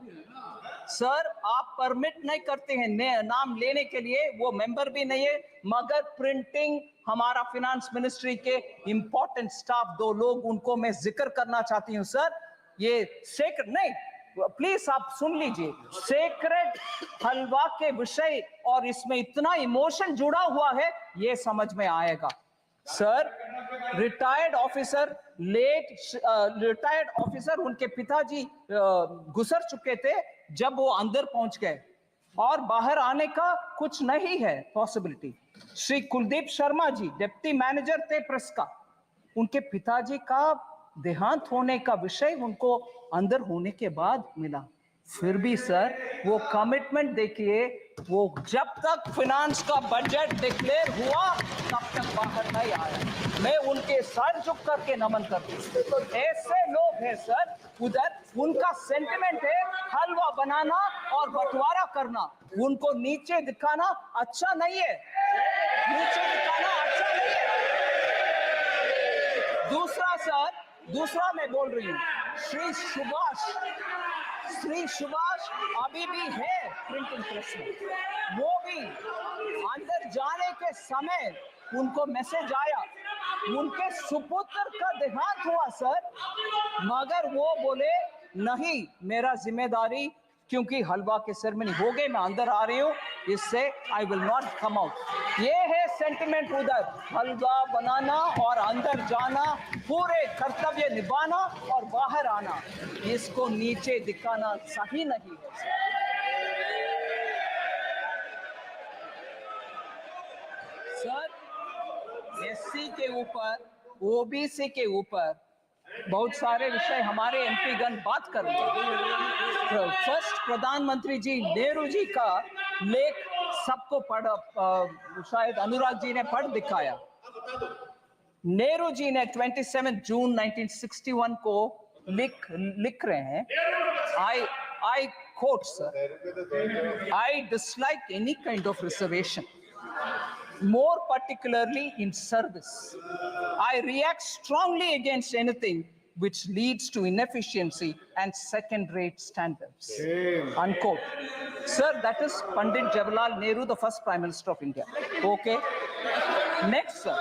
सर, आप परमिट नहीं करते हैं नाम लेने के लिए, वो मेंबर भी नहीं है, मगर प्रिंटिंग हमारा फाइनेंस मिनिस्ट्री के इंपॉर्टेंट स्टाफ दो लोग, उनको मैं जिक्र करना चाहती हूँ। सर, ये सेक्रेट नहीं, प्लीज आप सुन लीजिए, सेक्रेट हलवा के विषय और इसमें इतना इमोशन जुड़ा हुआ है, ये समझ में आएगा। सर, रिटायर्ड ऑफिसर उनके पिताजी गुजर चुके थे जब वो अंदर पहुंच गए, और बाहर आने का कुछ नहीं है possibility. Shri Kuldeep Sharma ji deputy manager थे प्रेस का, उनके पिताजी का देहांत होने का विषय उनको अंदर होने के बाद मिला। फिर भी सर, वो कमिटमेंट देखिए, वो जब तक फाइनेंस का बजट डिक्लेयर हुआ तब तक बाहर नहीं आया। मैं उनके सर झुक करके नमन करती हूँ। ऐसे लोग हैं सर, उधर उनका सेंटिमेंट है हलवा बनाना और बंटवारा करना, उनको नीचे दिखाना अच्छा नहीं है, नीचे दिखाना अच्छा नहीं है। दूसरा मैं बोल रही हूँ, श्री सुभाष अभी भी है प्रिंटिंग प्रेस में, वो भी अंदर जाने के समय उनको मैसेज आया, उनके सुपुत्र का देहांत हुआ सर, मगर वो बोले नहीं, मेरा जिम्मेदारी, क्योंकि हलवा के सेरेमनी हो गए, मैं अंदर आ रही हूँ, इससे I will not come out. ये है सेंटिमेंट उधर, हलवा बनाना और अंदर जाना, पूरे कर्तव्य निभाना और बाहर आना, इसको नीचे दिखाना सही नहीं है। सर, एससी के ऊपर, ओबीसी के ऊपर बहुत सारे विषय हमारे एमपी गण बात कर रहे हैं। फर्स्ट प्रधानमंत्री जी नेहरू जी का लेख सबको शायद अनुराग जी ने पढ़ दिखाया। नेहरू जी ने 27 जून 1961 को लिख रहे हैं, I quote, sir, I dislike any kind of reservation, more particularly in service. I react strongly against anything which leads to inefficiency and second-rate standards. Unquote. Sir, that is Pandit Jawaharlal Nehru, the first Prime Minister of India. Okay. Next, sir.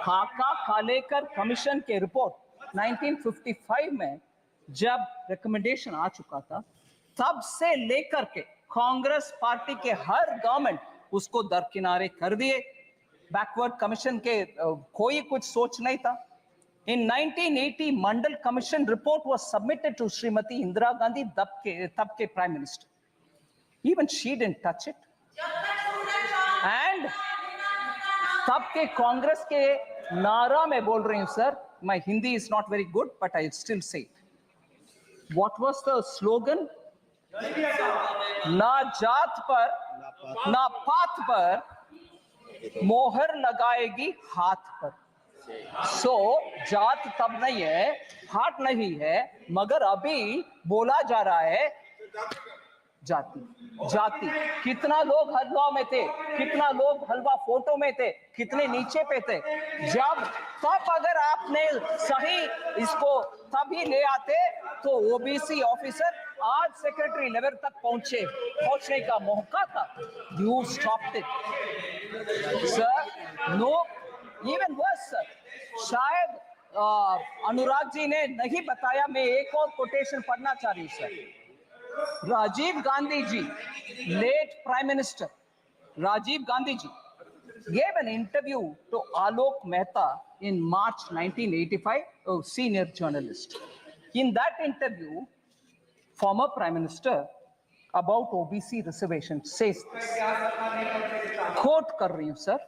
खाका खालेकर commission के report 1955 में जब recommendation आ चुका था, तब से लेकर के कांग्रेस पार्टी के हर गवर्नमेंट उसको दरकिनारे कर दिए। बैकवर्ड कमीशन के कोई कुछ सोच नहीं था। In 1980, Mandal commission report was submitted to Shrimati Indira Gandhi, तब के prime minister. Even she didn't touch it. And तब के कांग्रेस के नारा में बोल रही हूं sir, my Hindi is not very good, but I'll still say it. What was the slogan? ना जात पर, ना पात पर, मोहर लगाएगी हाथ पर। सो जात तब नहीं है, हाथ नहीं है, मगर अभी बोला जा रहा है जाति, जाति। कितना लोग हलवा में थे, कितना लोग हलवा फोटो में थे, कितने नीचे पे थे। जब तब अगर आपने सही इसको तभी ले आते तो ओबीसी ऑफिसर आज सेक्रेटरी लेवल तक पहुंचने का मौका था। You stopped it, sir. No, even worse, sir. शायद अनुराग जी ने नहीं बताया, मैं एक और कोटेशन पढ़ना चाह रही हूं sir. Rajiv Gandhi ji, late prime minister Rajiv Gandhi ji, gave an interview to Alok Mehta in March 1985, a senior journalist. In that interview, former Prime Minister about OBC reservation says this, quote कर रही हूं sir,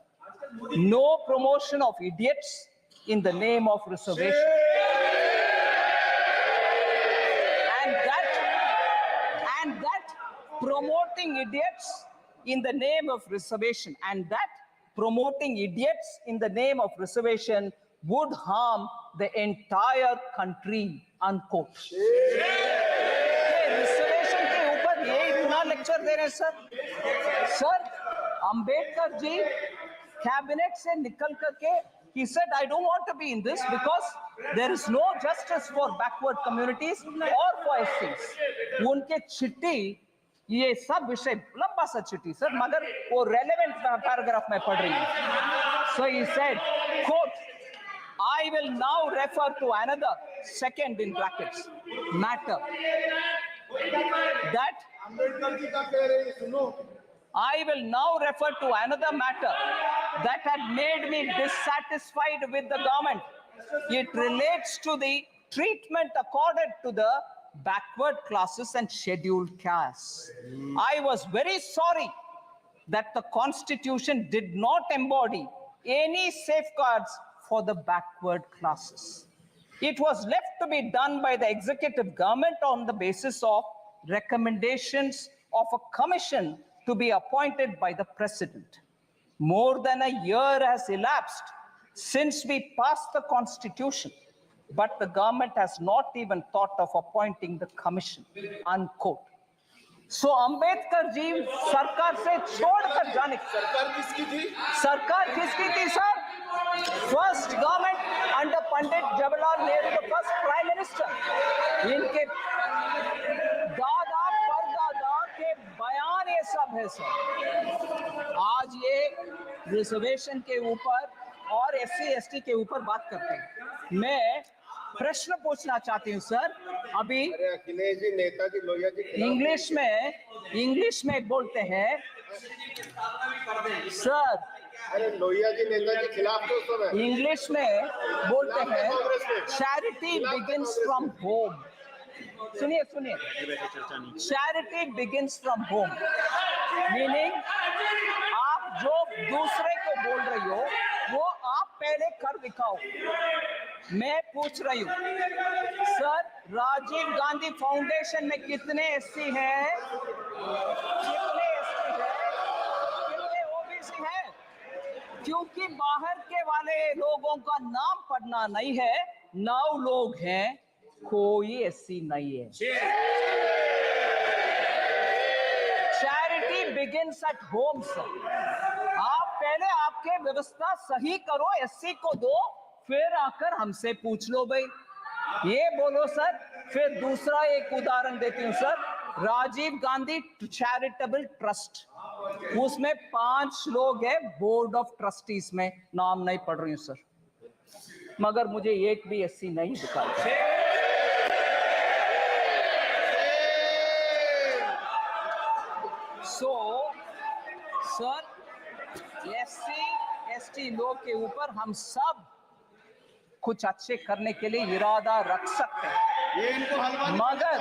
no promotion of idiots in the name of reservation. And that promoting idiots in the name of reservation, and that promoting idiots in the name of reservation would harm the entire country, unquote. Reservation के ऊपर ये इतना lecture दे रहे हैं sir Ambedkar ji cabinet से निकल करके he said I don't want to be in this because there is no justice for backward communities or for SCs. उनके चिट्ठी ये सब विषय लंबा सा चिट्ठी सर मगर वो रेलेवेंट पैराग्राफ में पढ़ रही हूँ. So he said, quote, I will now refer to another second in brackets matter that I will now refer to another matter that had made me dissatisfied with the government. It relates to the treatment accorded to the backward classes and scheduled castes. I was very sorry that the Constitution did not embody any safeguards for the backward classes. It was left to be done by the executive government on the basis of recommendations of a commission to be appointed by the president. More than a year has elapsed since we passed the Constitution, but the government has not even thought of appointing the commission, unquote. So Ambedkar ji सरकार से छोड़कर जाने सरकार किसकी थी sir? First government under Pandit Jawaharlal Nehru, the first prime minister. इनके दादा परदादा के बयान ये सब है सर. आज ये रिजर्वेशन के ऊपर और SC/ST के ऊपर बात करते हैं. मैं प्रश्न पूछना चाहती हूँ सर. अभी अखिलेश जी नेताजी लोहिया जी इंग्लिश में बोलते हैं सर. अरे लोहिया जी नेताजी खिलाफ तो सब है. इंग्लिश में बोलते हैं चैरिटी बिगिंस फ्रॉम होम. सुनिए charity begins from home meaning आप जो दूसरे को बोल रही हो वो आप पहले कर दिखाओ. मैं पूछ रही हूँ सर राजीव गांधी फाउंडेशन में कितने SC हैं, कितने ST हैं, कितने OBC हैं? क्योंकि बाहर के वाले लोगों का नाम पढ़ना नहीं है. 9 लोग हैं, कोई SC नहीं है. Charity begins at home sir. आप पहले आपके व्यवस्था सही करो, SC को दो, फिर आकर हमसे पूछ लो भाई. ये बोलो सर. फिर दूसरा एक उदाहरण देती हूँ sir. Rajiv Gandhi charitable trust, उसमें 5 लोग हैं बोर्ड ऑफ ट्रस्टीज में. नाम नहीं पढ़ रही हूँ सर मगर मुझे एक भी SC नहीं दिखाई. सो सर SC/ST लोग के ऊपर हम सब कुछ अच्छे करने के लिए इरादा रख सकते हैं मगर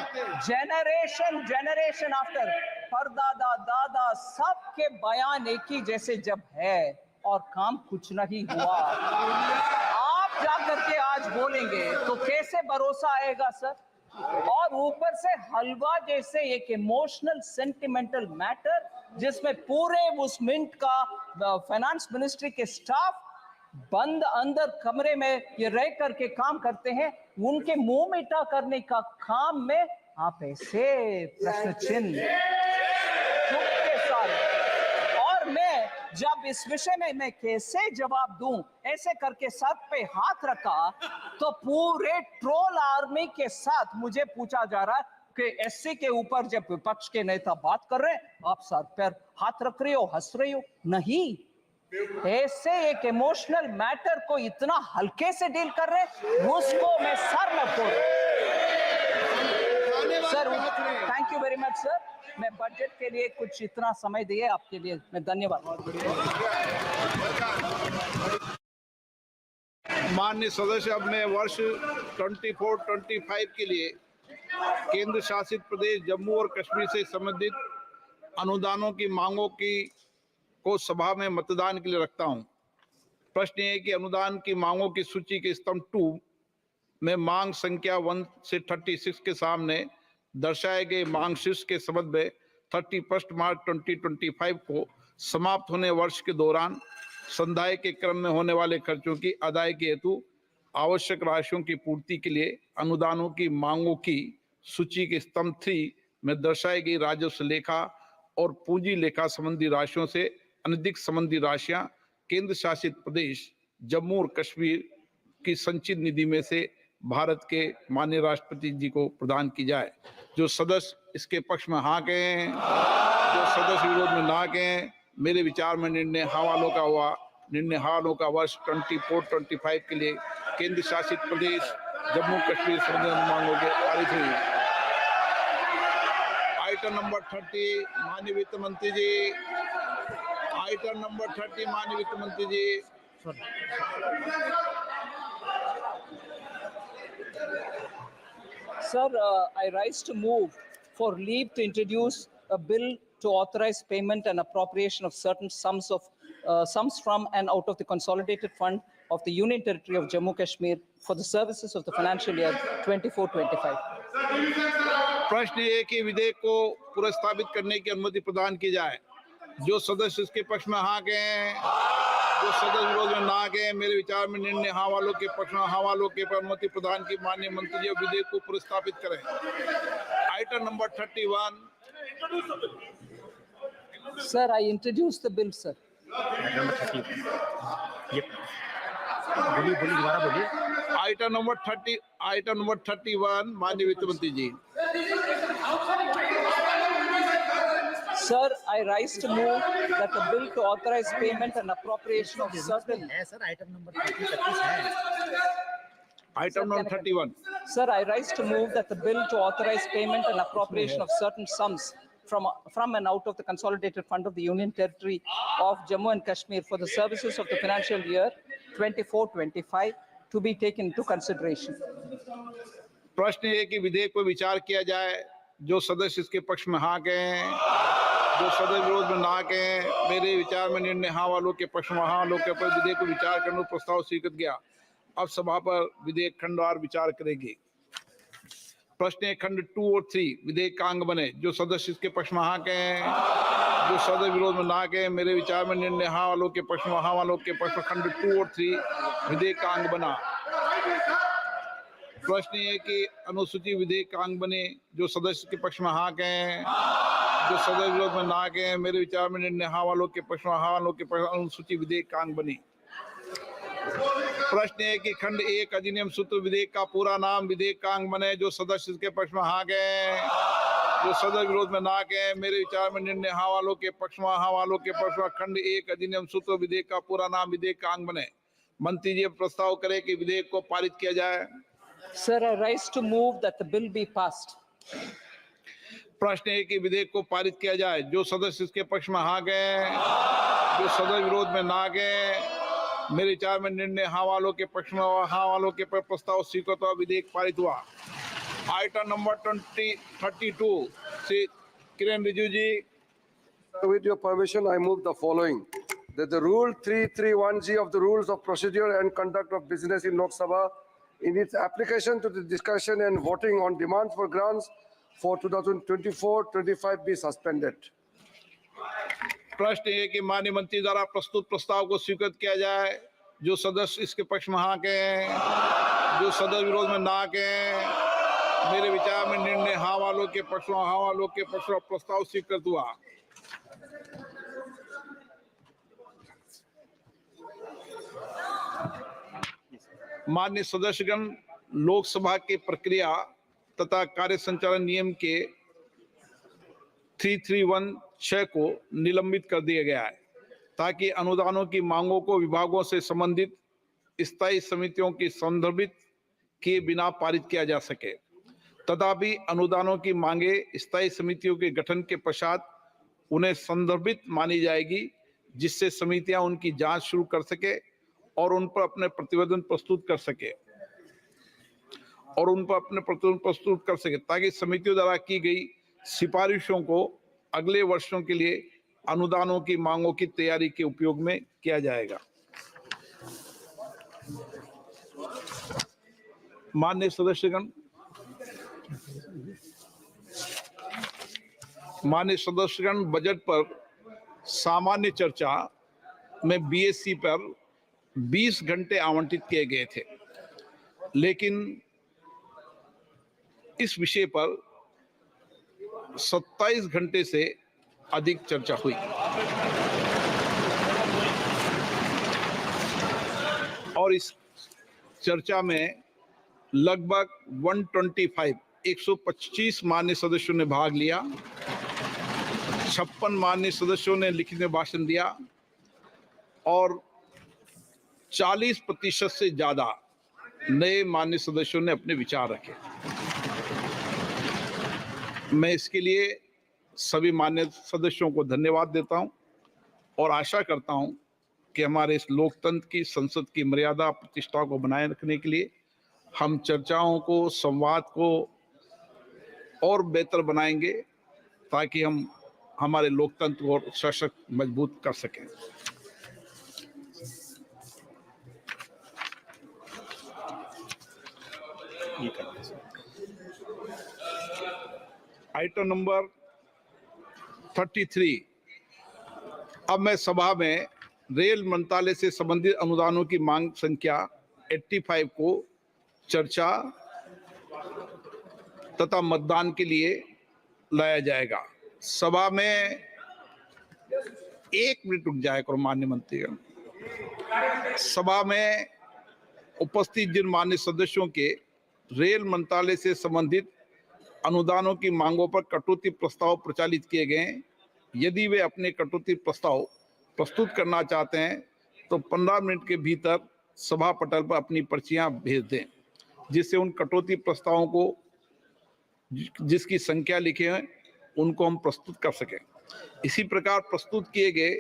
जनरेशन आफ्टर परदादा दादा सबके बयान एक ही जैसे जब है और काम कुछ नहीं हुआ. आप जाकर के आज बोलेंगे तो कैसे भरोसा आएगा सर? और ऊपर से हलवा जैसे एक इमोशनल सेंटिमेंटल मैटर जिसमें पूरे उस मिनट का फाइनेंस मिनिस्ट्री के स्टाफ बंद अंदर कमरे में ये रह करके काम करते हैं. उनके मुंह मिटा करने का काम में आप ऐसे प्रश्न चिन्ह के साथ. और मैं जब इस विषय में मैं कैसे जवाब दूं ऐसे करके सर पे हाथ रखा तो पूरे ट्रोल आर्मी के साथ मुझे पूछा जा रहा है कि SC के ऊपर जब विपक्ष के नेता बात कर रहे हैं आप सर पर हाथ रख रही हो, हंस रही हो. नहीं, ऐसे एक इमोशनल मैटर को इतना हल्के से डील कर रहे हैं उसको मैं सर में फोड़. Sir thank you very much sir. मैं बजट के लिए कुछ इतना समय दिए आपके लिए मैं धन्यवाद। माननीय सदस्य, अब मैं वर्ष 24-25 के लिए केंद्र शासित प्रदेश जम्मू और कश्मीर से संबंधित अनुदानों की मांगों को सभा में मतदान के लिए रखता हूं। प्रश्न ये है कि अनुदान की मांगों की सूची के स्तंभ 2 में मांग संख्या 1 से 36 के सामने दर्शाए गए मांग शीर्ष के संबंध में 31 मार्च 2025 को समाप्त होने वर्ष के दौरान संदाय के क्रम में होने वाले खर्चों की अदायगी हेतु आवश्यक राशियों की पूर्ति के लिए अनुदानों की मांगों की सूची के स्तंभ 3 में दर्शाई गई राजस्व लेखा और पूंजी लेखा संबंधी राशियों से अनधिक संबंधी राशियां केंद्र शासित प्रदेश जम्मू और कश्मीर की संचित निधि में से भारत के माननीय राष्ट्रपति जी को प्रदान की जाए। जो सदस्य इसके पक्ष में हाँ कहें, जो सदस्य विरोध में ना कहें, मेरे विचार में निर्णय हाँ वालों का हुआ। निर्णय हाँ वालों का वर्ष 24-25 के लिए केंद्र शासित प्रदेश जम्मू कश्मीर संबंधी मांगों के पारित हुई। आइटम नंबर 30 माननीय वित्त मंत्री जी। आइटम नंबर 30 माननीय वित्त मंत्री जी। Sir, I rise to move for leave to introduce a bill to authorize payment and appropriation of certain sums from and out of the consolidated fund of the Union Territory of Jammu Kashmir for the services of the financial year 24-25. प्रश्न ये है कि विधेयक को पुनर्स्थापित करने की अनुमति प्रदान की जाए। जो सदस्य इसके पक्ष में हाँ कहें, जो सदस्य विरोध में ना कहें, मेरे विचार में निर्णय हाँ वालों के पक्ष में हाँ वालों के पर अनुमति प्रदान की माननीय मंत्री जी विधेयक को पुनर्स्थापित करें। Item number 31। Sir, I introduce the bill, sir. Item number 31 माननीय वित्त मंत्री जी। Sir, I rise to move that the bill to authorize payment and appropriation of certain. Item number 31। Sir, I rise to move that the bill to authorize payment and appropriation of certain sums from and out of the consolidated fund of the Union Territory of Jammu and Kashmir for the services of the financial year 24-25 to be taken into consideration. प्रश्न ये कि विधेयक पर विचार किया जाए। जो सदस्य इसके पक्ष में हाँ कहें, जो सदस्य विरोध में ना कहें, मेरे विचार में निर्णय हाँ वालों के पक्ष में हाँ वालों के पर विधेयक को विचार करने प्रस्ताव स्वीकृत गया। अब सभा पर विधेयक खंडवार विचार करेगी। प्रश्न खंड 2 और 3 विधेयक का अंग बने। जो सदस्य इसके पक्ष में हाँ कहें, जो सदस्य विरोध में ना कहें, मेरे विचार में निर्णय हाँ वालों के पक्ष में हाँ वालों के पक्ष में खंड 2 और 3 विधेयक का अंग बना। प्रश्न ये कि अनुसूची विधेयक का अंग बने। जो सदस्य के पक्ष में हाँ कहें, जो सदस्य विरोध में ना कहें, मेरे विचार में निर्णय हाँ वालों के पक्ष में हाँ वालों के पक्ष में अनुसूची विधेयक का अंग बनी। प्रश्न है कि खंड 1 अधिनियम सूत्र विधेयक का पूरा नाम विधेयक का अंग बने। जो सदस्य इसके पक्ष में हाँ गए, जो सदस्य विरोध में ना गए, मेरे विचार में निर्णय हाँ वालों के पक्ष में हाँ वालों के पक्ष में खंड 1 अधिनियम सूत्र विधेयक का पूरा नाम विधेयक का अंग बने। मंत्री जी प्रस्ताव करें कि विधेयक को पारित किया जाए। Sir, I rise to move that the bill be passed. प्रश्न है कि विधेयक को पारित किया जाए। जो सदस्य इसके पक्ष में हाँ गए, जो सदस्य विरोध में ना गए, मेरे विचार में निर्णय हाँ वालों के पक्ष में हाँ वालों के पर प्रस्ताव स्वीकृत हुआ, विधेयक पारित हुआ। आइटम नंबर 32 से किरण रिजिजू जी। With your permission, I move the following: that the Rule 331G of the Rules of Procedure and Conduct of Business in Lok Sabha, in its application to the discussion and voting on demands for grants for 2024-25 be suspended. प्रश्न है कि माननीय मंत्री द्वारा प्रस्तुत प्रस्ताव को स्वीकृत किया जाए। जो सदस्य इसके पक्ष में हाँ कहें, जो सदस्य विरोध में ना कहें, मेरे विचार में निर्णय हाँ वालों के पक्ष में हाँ वालों के पक्ष में प्रस्ताव स्वीकृत हुआ। माननीय सदस्यगण, लोकसभा की प्रक्रिया तथा कार्य संचालन नियम के 3316 को निलंबित कर दिया गया है ताकि अनुदानों की मांगों को विभागों से संबंधित स्थायी समितियों की संदर्भित किए बिना पारित किया जा सके। तथापि अनुदानों की मांगे स्थायी समितियों के गठन के पश्चात उन्हें संदर्भित मानी जाएगी, जिससे समितियां उनकी जांच शुरू कर सके और उन पर अपने प्रतिवेदन प्रस्तुत कर सके ताकि समितियों द्वारा की गई सिफारिशों को अगले वर्षों के लिए अनुदानों की मांगों की तैयारी के उपयोग में किया जाएगा। माननीय सदस्यगण, बजट पर सामान्य चर्चा में बीएससी पर 20 घंटे आवंटित किए गए थे, लेकिन इस विषय पर 27 घंटे से अधिक चर्चा हुई। और इस चर्चा में लगभग 125 माननीय सदस्यों ने भाग लिया। 56 माननीय सदस्यों ने लिखित में भाषण दिया और 40% से ज्यादा नए माननीय सदस्यों ने अपने विचार रखे। मैं इसके लिए सभी माननीय सदस्यों को धन्यवाद देता हूं और आशा करता हूं कि हमारे इस लोकतंत्र की, संसद की मर्यादा प्रतिष्ठा को बनाए रखने के लिए हम चर्चाओं को, संवाद को और बेहतर बनाएंगे, ताकि हम हमारे लोकतंत्र को सशक्त, मजबूत कर सकें। Item number 33। अब मैं सभा में रेल मंत्रालय से संबंधित अनुदानों की मांग संख्या 85 को चर्चा तथा मतदान के लिए लाया जाएगा। सभा में 1 मिनट रुक जाए करो माननीय मंत्रीगण। सभा में उपस्थित जिन माननीय सदस्यों के रेल मंत्रालय से संबंधित अनुदानों की मांगों पर कटौती प्रस्ताव प्रचालित किए गए हैं, यदि वे अपने कटौती प्रस्ताव प्रस्तुत करना चाहते हैं तो 15 मिनट के भीतर सभा पटल पर अपनी पर्चियां भेज दें, जिससे उन कटौती प्रस्तावों को जिसकी संख्या लिखे हैं उनको हम प्रस्तुत कर सकें। इसी प्रकार प्रस्तुत किए गए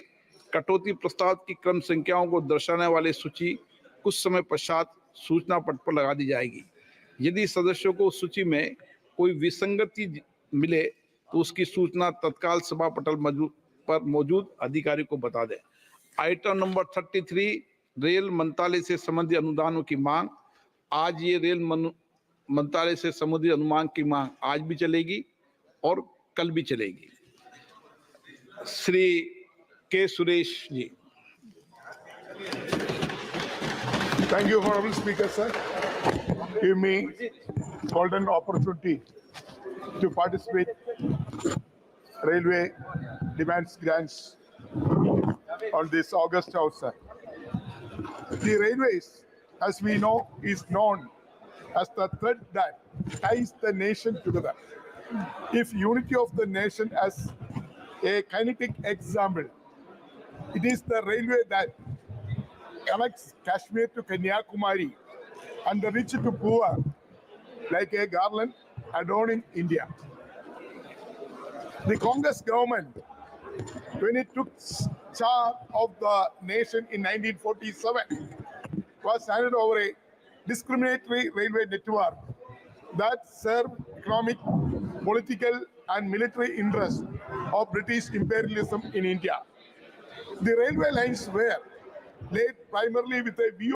कटौती प्रस्ताव की क्रम संख्याओं को दर्शाने वाली सूची कुछ समय पश्चात सूचना पट पर लगा दी जाएगी। यदि सदस्यों को उस सूची में कोई विसंगति मिले तो उसकी सूचना तत्काल सभा पटल पर मौजूद अधिकारी को बता दें। आइटम नंबर 33, रेल मंत्रालय से संबंधित अनुदानों की मांग। आज ये रेल मंत्रालय से संबंधित अनुमान की मांग आज भी चलेगी और कल भी चलेगी। श्री के Suresh ji. Thank you, Honorable Speaker, sir. Give me golden opportunity to participate railway demands grants on this August House, sir. The railways, as we know, is known as the thread that ties the nation together. If unity of the nation as a kinetic example, it is the railway that connects Kashmir to Kanyakumari and the rich to poor, like a garland adorning India. The Congress government, when it took charge of the nation in 1947, was handed over a discriminatory railway network that served economic, political, and military interests of British imperialism in India. The railway lines were laid primarily with a view